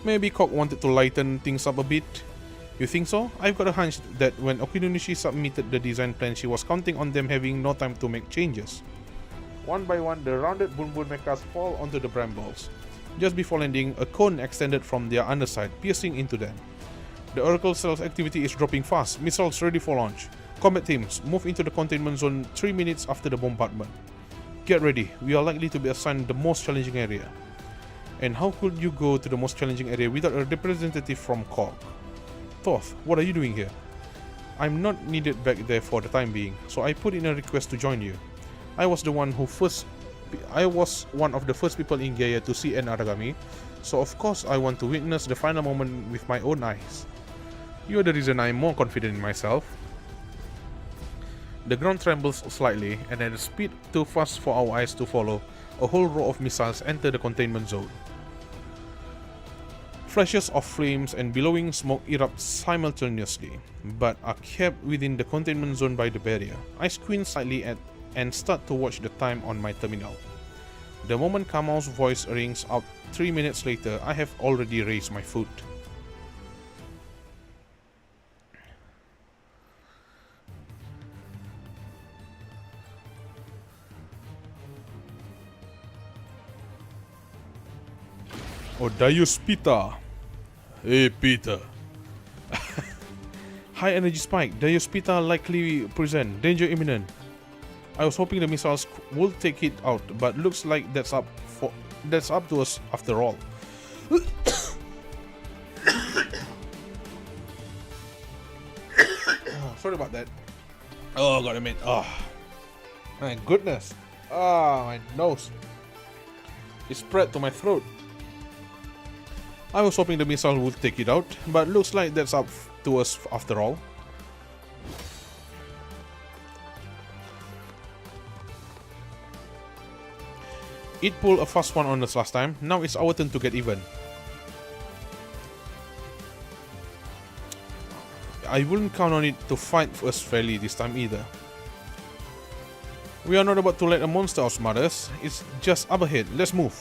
Maybe COG wanted to lighten things up a bit. You think so? I've got a hunch that when Okuninushi submitted the design plan, she was counting on them having no time to make changes. One by one, the rounded Bun Bun mechas fall onto the brambles. Just before landing, a cone extended from their underside, piercing into them. The Oracle cell's activity is dropping fast, missiles ready for launch. Combat teams, move into the containment zone 3 minutes after the bombardment. Get ready, we are likely to be assigned the most challenging area. And how could you go to the most challenging area without a representative from Korg? Thoth, what are you doing here? I'm not needed back there for the time being, so I put in a request to join you. I was one of the first people in Gaia to see an Aragami, so of course I want to witness the final moment with my own eyes. You're the reason I'm more confident in myself. The ground trembles slightly, and at a speed too fast for our eyes to follow, a whole row of missiles enter the containment zone. Flashes of flames and billowing smoke erupt simultaneously, but are kept within the containment zone by the barrier. I squint slightly and start to watch the time on my terminal. The moment Kamal's voice rings out 3 minutes later, I have already raised my foot. Oh, Darius Peter. Hey, Peter. High energy spike. Darius Peter likely present. Danger imminent. I was hoping the missiles would take it out, but looks like that's up to us after all. Sorry about that. Oh, got a minute. Oh, my goodness. Ah, my nose. It spread to my throat. I was hoping the missile would take it out, but looks like that's up to us after all. It pulled a fast one on us last time, now it's our turn to get even. I wouldn't count on it to fight us fairly this time either. We are not about to let a monster outsmart us, it's just up ahead, let's move.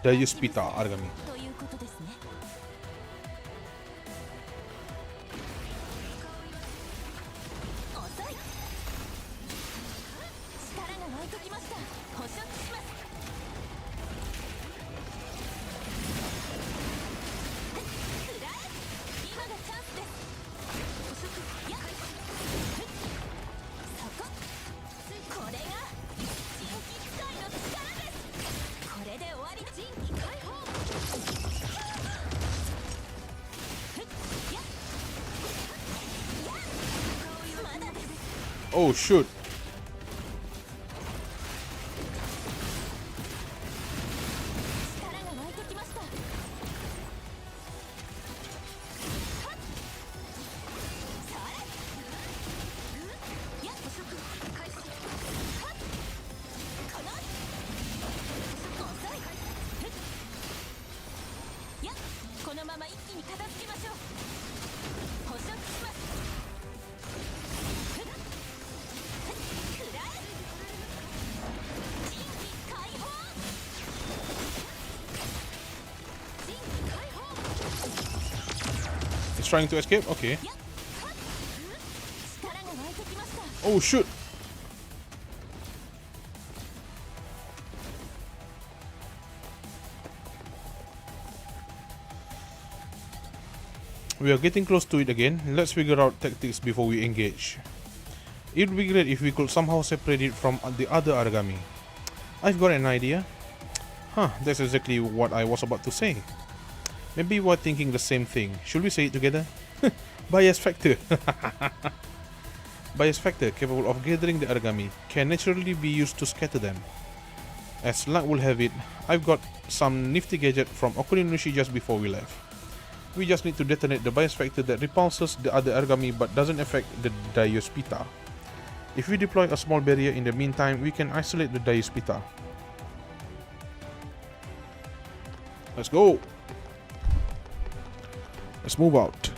Darius Peter, Aragami. Oh shoot. It's trying to escape? Okay. Oh shoot. We are getting close to it again. Let's figure out tactics before we engage. It would be great if we could somehow separate it from the other Aragami. I've got an idea. Huh, that's exactly what I was about to say. Maybe we're thinking the same thing. Should we say it together? Bias factor. Bias factor, capable of gathering the Aragami, can naturally be used to scatter them. As luck will have it, I've got some nifty gadget from Okuninushi just before we left. We just need to detonate the bias factor that repulses the other Aragami but doesn't affect the Diospita. If we deploy a small barrier in the meantime, we can isolate the Diospita. Let's go! Let's move out.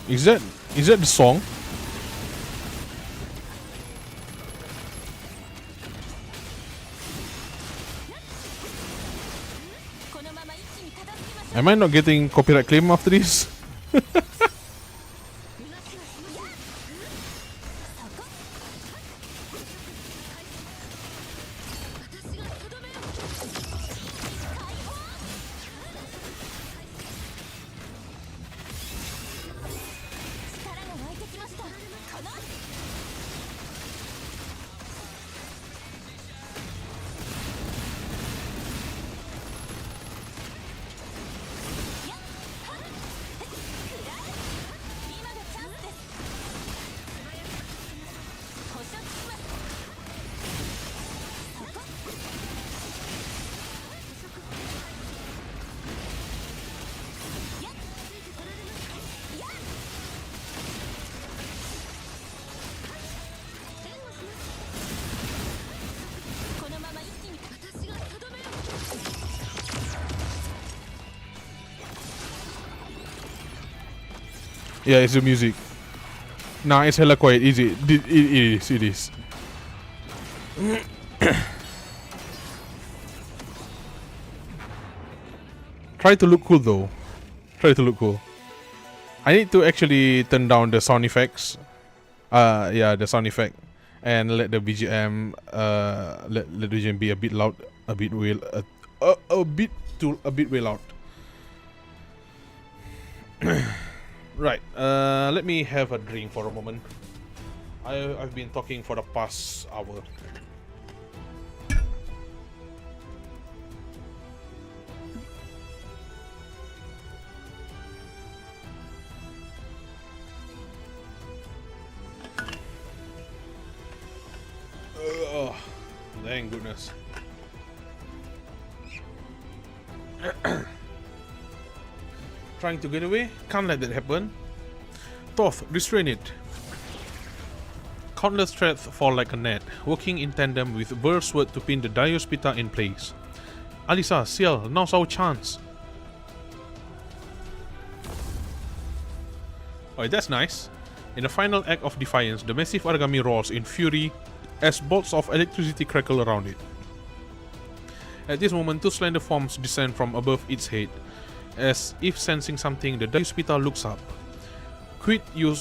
Is that the song? Am I not getting copyright claim after this? Yeah, it's the music. Nah, it's hella quiet. Easy. It is. It is. Try to look cool though. Try to look cool. I need to actually turn down the sound effects. Yeah, the sound effect, and let the BGM let the BGM be a bit loud, a bit way a bit way loud. Right. Let me have a drink for a moment. I've been talking for the past hour. Thank goodness. Trying to get away? Can't let that happen. Thoth, restrain it. Countless threads fall like a net, working in tandem with Burr's word to pin the Diospita in place. ALISA, Ciel, now's our chance. Oh, that's nice. In the final act of defiance, the massive origami roars in fury as bolts of electricity crackle around it. At this moment, two slender forms descend from above its head. As if sensing something, the Diospita looks up. Quit your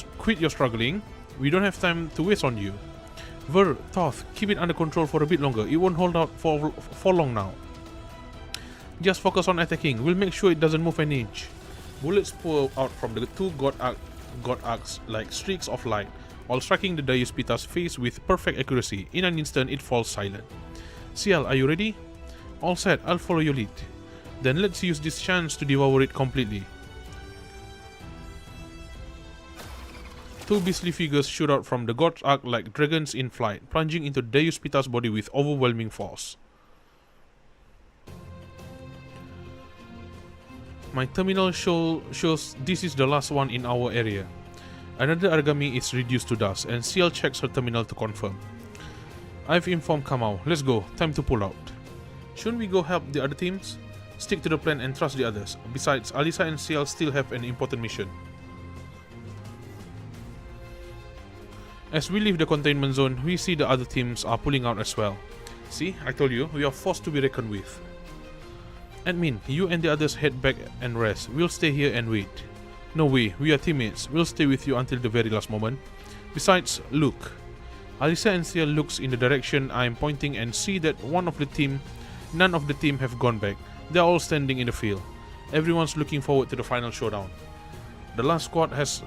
struggling. We don't have time to waste on you. Ver, Thoth, keep it under control for a bit longer. It won't hold out for long now. Just focus on attacking. We'll make sure it doesn't move an inch. Bullets pour out from the two god arcs like streaks of light, while striking the Diospita's face with perfect accuracy. In an instant, it falls silent. Ciel, are you ready? All set. I'll follow your lead. Then let's use this chance to devour it completely. Two beastly figures shoot out from the god's arc like dragons in flight, plunging into Diospita's body with overwhelming force. My terminal shows this is the last one in our area. Another origami is reduced to dust, and Ciel checks her terminal to confirm. I've informed Kamau. Let's go. Time to pull out. Shouldn't we go help the other teams? Stick to the plan and trust the others. Besides, ALISA and Ciel still have an important mission. As we leave the containment zone, we see the other teams are pulling out as well. See, I told you, we are forced to be reckoned with. Admin, you and the others head back and rest. We'll stay here and wait. No way, we are teammates. We'll stay with you until the very last moment. Besides, look. ALISA and Ciel looks in the direction I am pointing and see that none of the team have gone back. They are all standing in the field. Everyone's looking forward to the final showdown. The last squad has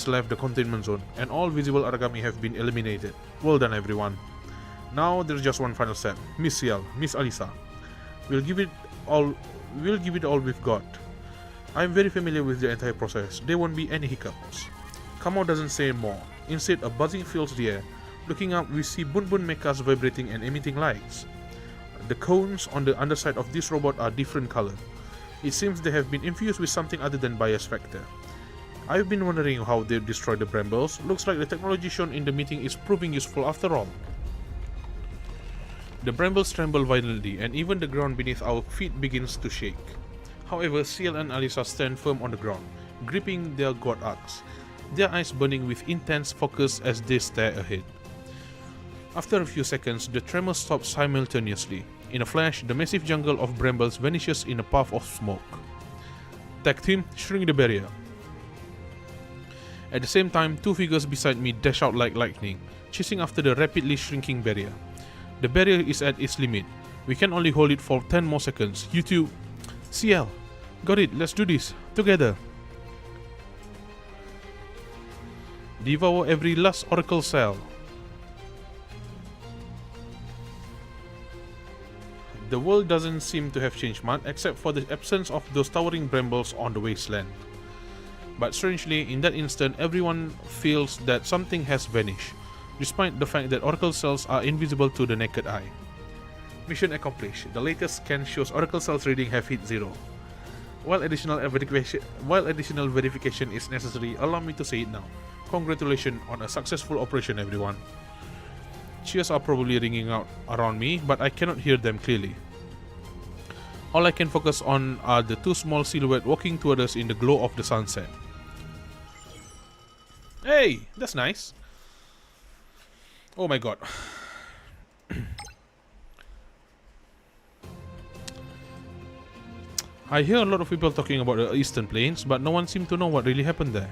left the containment zone, and all visible origami have been eliminated. Well done, everyone. Now there's just one final step. Miss Ciel, Miss ALISA. We'll give it all we've got. I'm very familiar with the entire process. There won't be any hiccups. Kamau doesn't say more. Instead, a buzzing fills the air. Looking up, we see Bunbun mechas vibrating and emitting lights. The cones on the underside of this robot are different color. It seems they have been infused with something other than bias factor. I've been wondering how they destroyed the brambles. Looks like the technology shown in the meeting is proving useful after all. The brambles tremble violently, and even the ground beneath our feet begins to shake. However, Ciel and ALISA stand firm on the ground. gripping their god axe, their eyes burning with intense focus as they stare ahead. After a few seconds, the tremors stop simultaneously. In a flash, the massive jungle of brambles vanishes in a puff of smoke. Tag team, shrink the barrier. At the same time, two figures beside me dash out like lightning, chasing after the rapidly shrinking barrier. The barrier is at its limit. We can only hold it for 10 more seconds. You two... CL! Got it, let's do this, together! Devour every last oracle cell. The world doesn't seem to have changed much except for the absence of those towering brambles on the wasteland. But strangely, in that instant, everyone feels that something has vanished, despite the fact that oracle cells are invisible to the naked eye. Mission accomplished. The latest scan shows oracle cells reading have hit 0. While additional verification is necessary, allow me to say it now. Congratulations on a successful operation, everyone. Cheers are probably ringing out around me, but I cannot hear them clearly. All I can focus on are the two small silhouettes walking toward us in the glow of the sunset. Hey, that's nice. Oh my god. I hear a lot of people talking about the Eastern Plains, but no one seems to know what really happened there.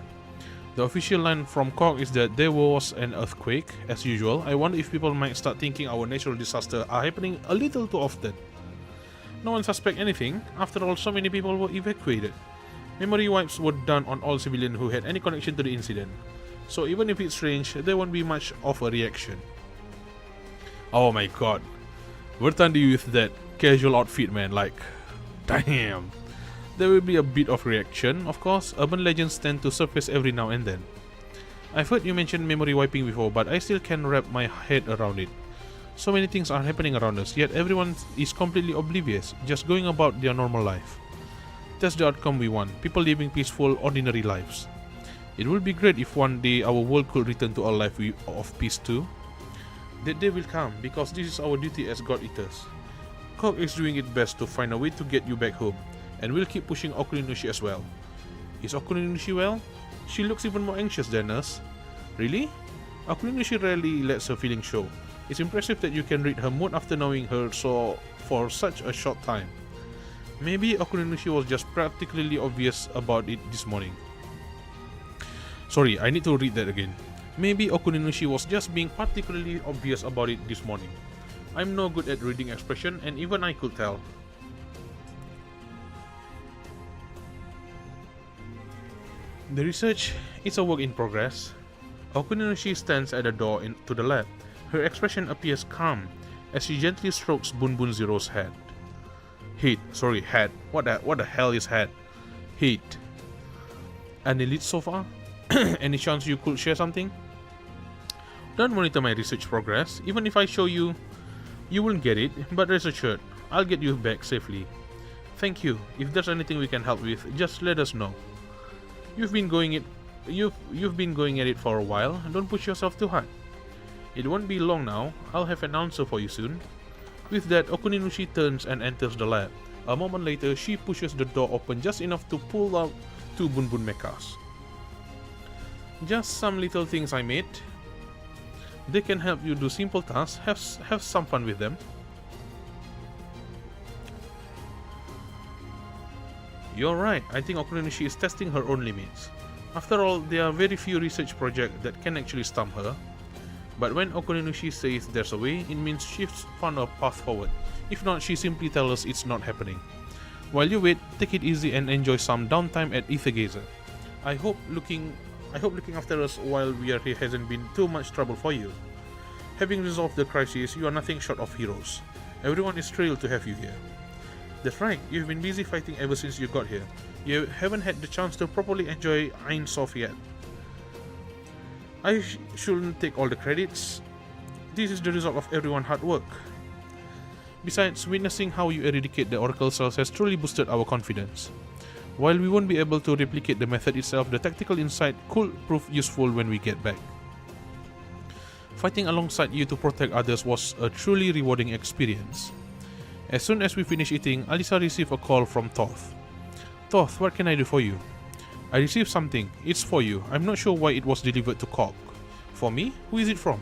The official line from Cork is that there was an earthquake, as usual. I wonder if people might start thinking our natural disasters are happening a little too often. No one suspects anything, after all so many people were evacuated. Memory wipes were done on all civilians who had any connection to the incident. So even if it's strange, there won't be much of a reaction. Oh my god. Vertandi with that casual outfit, man, like... Damn. There will be a bit of reaction, of course. Urban legends tend to surface every now and then. I've heard you mention memory wiping before, but I still can't wrap my head around it. So many things are happening around us, yet everyone is completely oblivious, just going about their normal life. That's the outcome we want, people living peaceful, ordinary lives. It would be great if one day our world could return to a life of peace too. That day will come, because this is our duty as God Eaters. Cork is doing its best to find a way to get you back home, and we'll keep pushing Okuninushi as well. Is Okuninushi well? She looks even more anxious than us. Really? Okuninushi rarely lets her feelings show. It's impressive that you can read her mood after knowing her for such a short time. Maybe Okuninushi was just particularly obvious about it this morning. Sorry, I need to read that again. Maybe Okuninushi was just being particularly obvious about it this morning. I'm no good at reading expression, and even I could tell. The research is a work in progress. Okuninushi stands at the door to the lab. Her expression appears calm as she gently strokes Bunbun Zero's head. Head. What the hell is head? Heat. An elite so far? Any chance you could share something? Don't monitor my research progress. Even if I show you, you won't get it, but rest assured, I'll get you back safely. Thank you. If there's anything we can help with, just let us know. You've been going at it for a while. Don't push yourself too hard. It won't be long now. I'll have an answer for you soon. With that, Okuninushi turns and enters the lab. A moment later, she pushes the door open just enough to pull out two Bunbun mechas. Just some little things I made. They can help you do simple tasks. Have some fun with them. You're right, I think Okuninushi is testing her own limits. After all, there are very few research projects that can actually stump her. But when Okuninushi says there's a way, it means she's found a path forward. If not, she simply tells us it's not happening. While you wait, take it easy and enjoy some downtime at Aether Gazer. I hope looking after us while we are here hasn't been too much trouble for you. Having resolved the crisis, you are nothing short of heroes. Everyone is thrilled to have you here. That's right, you've been busy fighting ever since you got here. You haven't had the chance to properly enjoy Ein Sof yet. I shouldn't take all the credits. This is the result of everyone's hard work. Besides, witnessing how you eradicate the Oracle cells has truly boosted our confidence. While we won't be able to replicate the method itself, the tactical insight could prove useful when we get back. Fighting alongside you to protect others was a truly rewarding experience. As soon as we finish eating, ALISA received a call from Thoth. Thoth, what can I do for you? I received something. It's for you. I'm not sure why it was delivered to Cork. For me? Who is it from?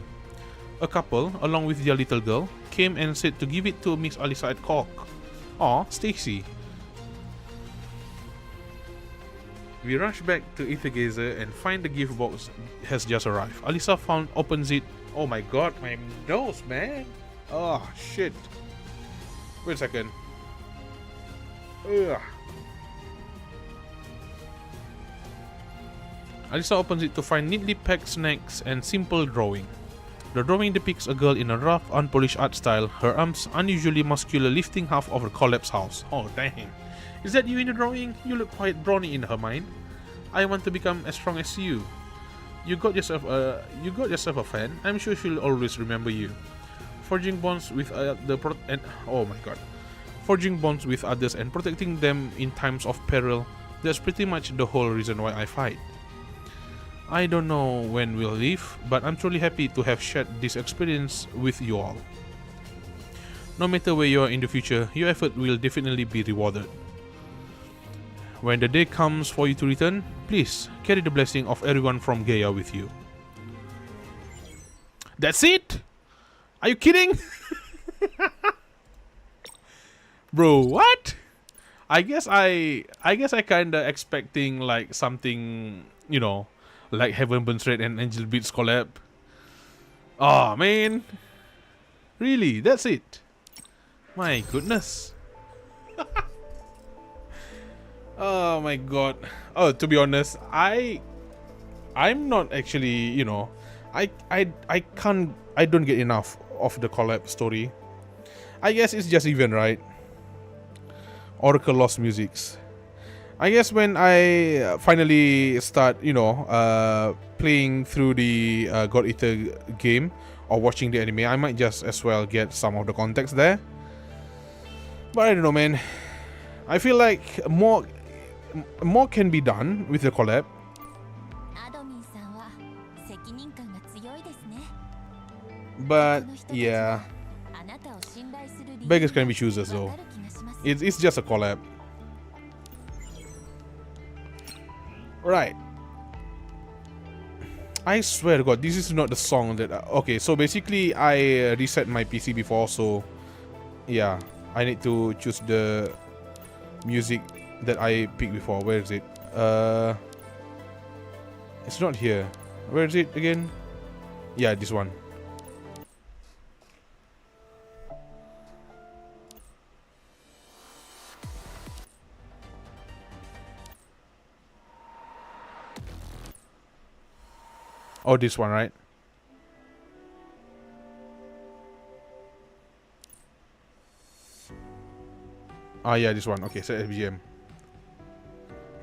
A couple, along with their little girl, came and said to give it to Miss ALISA at Cork. Aw, Stacy. We rush back to Aether Gazer and find the gift box has just arrived. ALISA opens it. Oh my god, my nose, man. Oh, shit. Wait a second. Ugh. ALISA opens it to find neatly packed snacks and simple drawing. The drawing depicts a girl in a rough, unpolished art style, her arms unusually muscular lifting half of a collapsed house. Oh dang. Is that you in the drawing? You look quite brawny in her mind. I want to become as strong as you. You got yourself a fan. I'm sure she'll always remember you. Forging bonds with forging bonds with others and protecting them in times of peril. That's pretty much the whole reason why I fight. I don't know when we'll leave, but I'm truly happy to have shared this experience with you all. No matter where you are in the future, your effort will definitely be rewarded. When the day comes for you to return, please carry the blessing of everyone from Gaia with you. That's it? Are you kidding? Bro, what? I guess I kinda expecting like something, you know, like Heaven Burns Red and Angel Beats collab. Oh man. Really? That's it? My goodness. Oh my god. Oh, to be honest, I'm not actually, you know, I don't get enough of the collab story. I guess it's just even, right? Oracle Lost Musics. I guess when I finally start, you know, playing through the God Eater game or watching the anime, I might just as well get some of the context there. But I don't know, man. I feel like more can be done with the collab. But yeah, beggars can be choosers though. It's just a collab. Right. I swear to god, this is not the song that... okay, so basically I reset my PC before, so... yeah, I need to choose the music that I picked before. Where is it? It's not here. Where is it again? Yeah, this one. Oh, this one, right? Ah, yeah, this one. Okay, set FGM.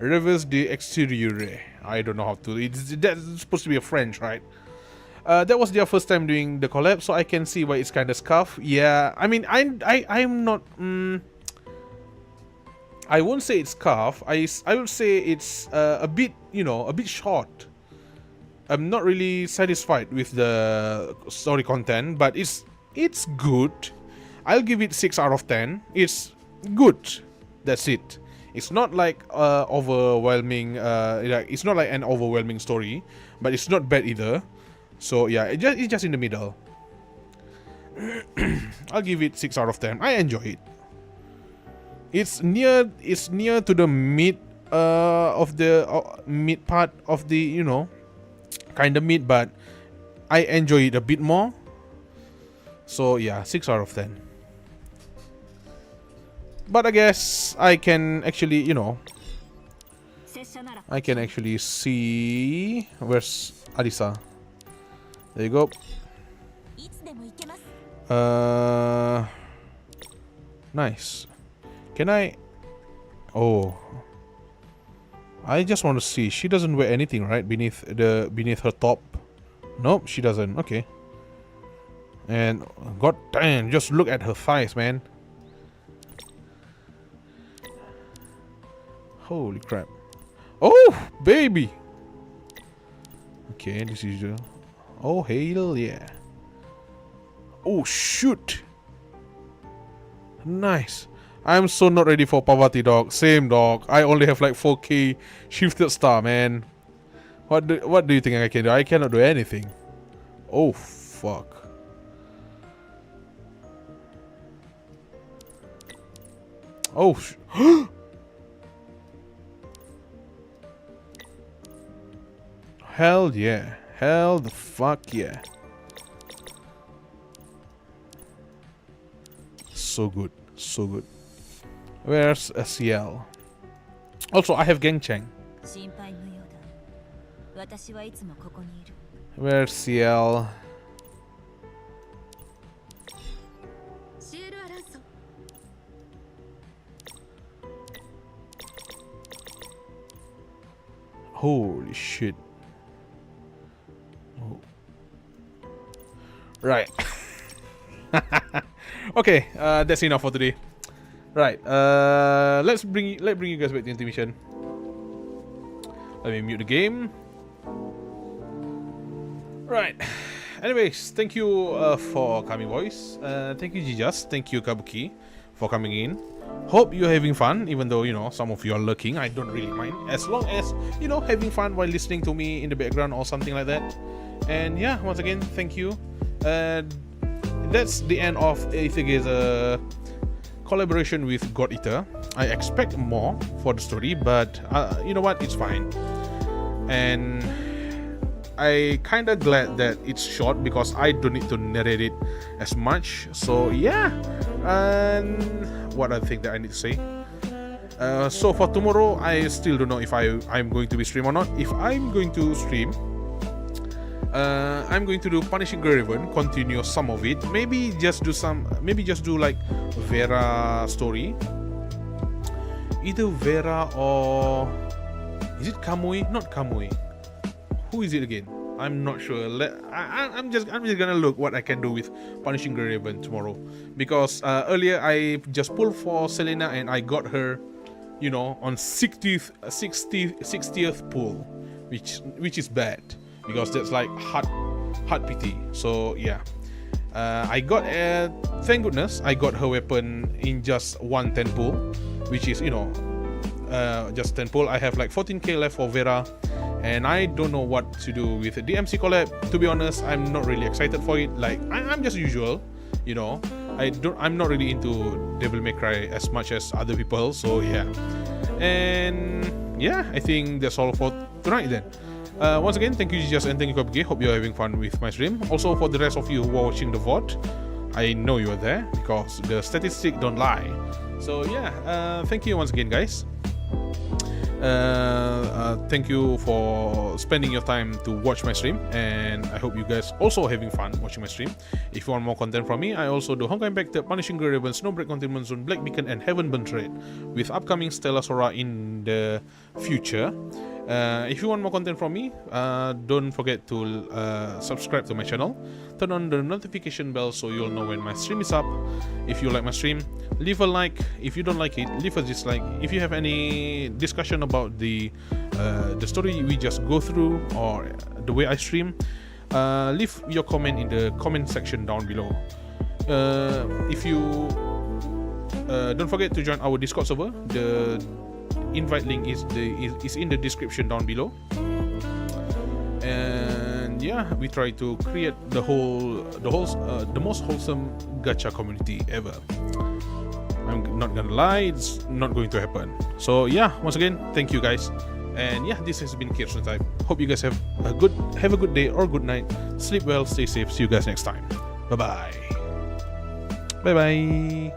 Reverse the exterior. I don't know how to. That's supposed to be a French, right? That was their first time doing the collab, so I can see why it's kind of scuffed. Yeah, I mean, I'm not. I won't say it's scuffed. I would say it's a bit, you know, a bit short. I'm not really satisfied with the story content, but it's good. I'll give it 6 out of 10. It's good. That's it. It's not like overwhelming. It's not like an overwhelming story, but it's not bad either. So yeah, it's just in the middle. I'll give it 6 out of 10. I enjoy it. It's near to the mid of the mid part of the, you know, kind of mid, but I enjoy it a bit more. So yeah, 6 out of 10. But I guess I can actually, you know, I can actually see where's ALISA. There you go. Nice. Can I? Oh, I just want to see. She doesn't wear anything, right? Beneath her top. Nope, she doesn't. Okay. And god damn, just look at her thighs, man. Holy crap. Oh, baby. Okay, this is the... oh, hell yeah. Oh, shoot. Nice. I'm so not ready for Pavati, dog. Same, dog. I only have like 4k shifted star, man. What do you think I can do? I cannot do anything. Oh, fuck. Oh, hell yeah. Hell the fuck yeah. So good. So good. Where's a CL? Also, I have Gengcheng. Where's CL? Holy shit. Oh. Right. Okay, that's enough for today. Right, let's bring you guys back to intermission. Let me mute the game. Right. Anyways, thank you for coming, boys. Thank you, Jijas. Thank you, Kabuki, for coming in. Hope you're having fun, even though, you know, some of you are lurking. I don't really mind, as long as, you know, having fun while listening to me in the background or something like that. And yeah, once again, thank you. That's the end of Aether Gazer collaboration with God Eater. I expect more for the story, but you know what, it's fine. And I kinda glad that it's short because I don't need to narrate it as much. So yeah, and what other thing that I need to say? So for tomorrow, I still don't know if I'm going to be stream or not. If I'm going to stream, I'm going to do Punishing Graven, continue some of it. Maybe just do like Vera story. Either Vera or is it Kamui? Not Kamui. Who is it again? I'm not sure. I'm just gonna look what I can do with Punishing Graven tomorrow, because earlier I just pulled for Selena and I got her, you know, on 60th pull, which is bad, because that's like hard pity. So yeah, I got thank goodness I got her weapon in just 110 pull, which is, you know, just 10 pull. I have like 14k left for Vera, and I don't know what to do with the DMC collab. To be honest, I'm not really excited for it. Like I'm just usual, you know. I'm not really into Devil May Cry as much as other people. So yeah, and yeah, I think that's all for tonight then. Once again, thank you Jijas and thank you Kopge. Hope you're having fun with my stream. Also for the rest of you who are watching the VOD, I know you're there because the statistics don't lie. So yeah, thank you once again, guys. Thank you for spending your time to watch my stream, and I hope you guys also having fun watching my stream. If you want more content from me, I also do Honkai Impact, Punishing Graven, Snowbreak, Containment Zone, Black Beacon, and Heaven Burnt Red, with upcoming Stellar Sora in the future. If you want more content from me, don't forget to subscribe to my channel, turn on the notification bell so you'll know when my stream is up. If you like my stream, leave a like. If you don't like it, leave a dislike. If you have any discussion about the story we just go through or the way I stream, leave your comment in the comment section down below. If you don't forget to join our Discord server. The invite link is in the description down below. And yeah, we try to create the most wholesome gacha community ever. I'm not gonna lie, it's not going to happen. So yeah, once again, thank you guys. And yeah, this has been Kirsten Type. Hope you guys have a good day or good night. Sleep well, stay safe. See you guys next time. Bye bye.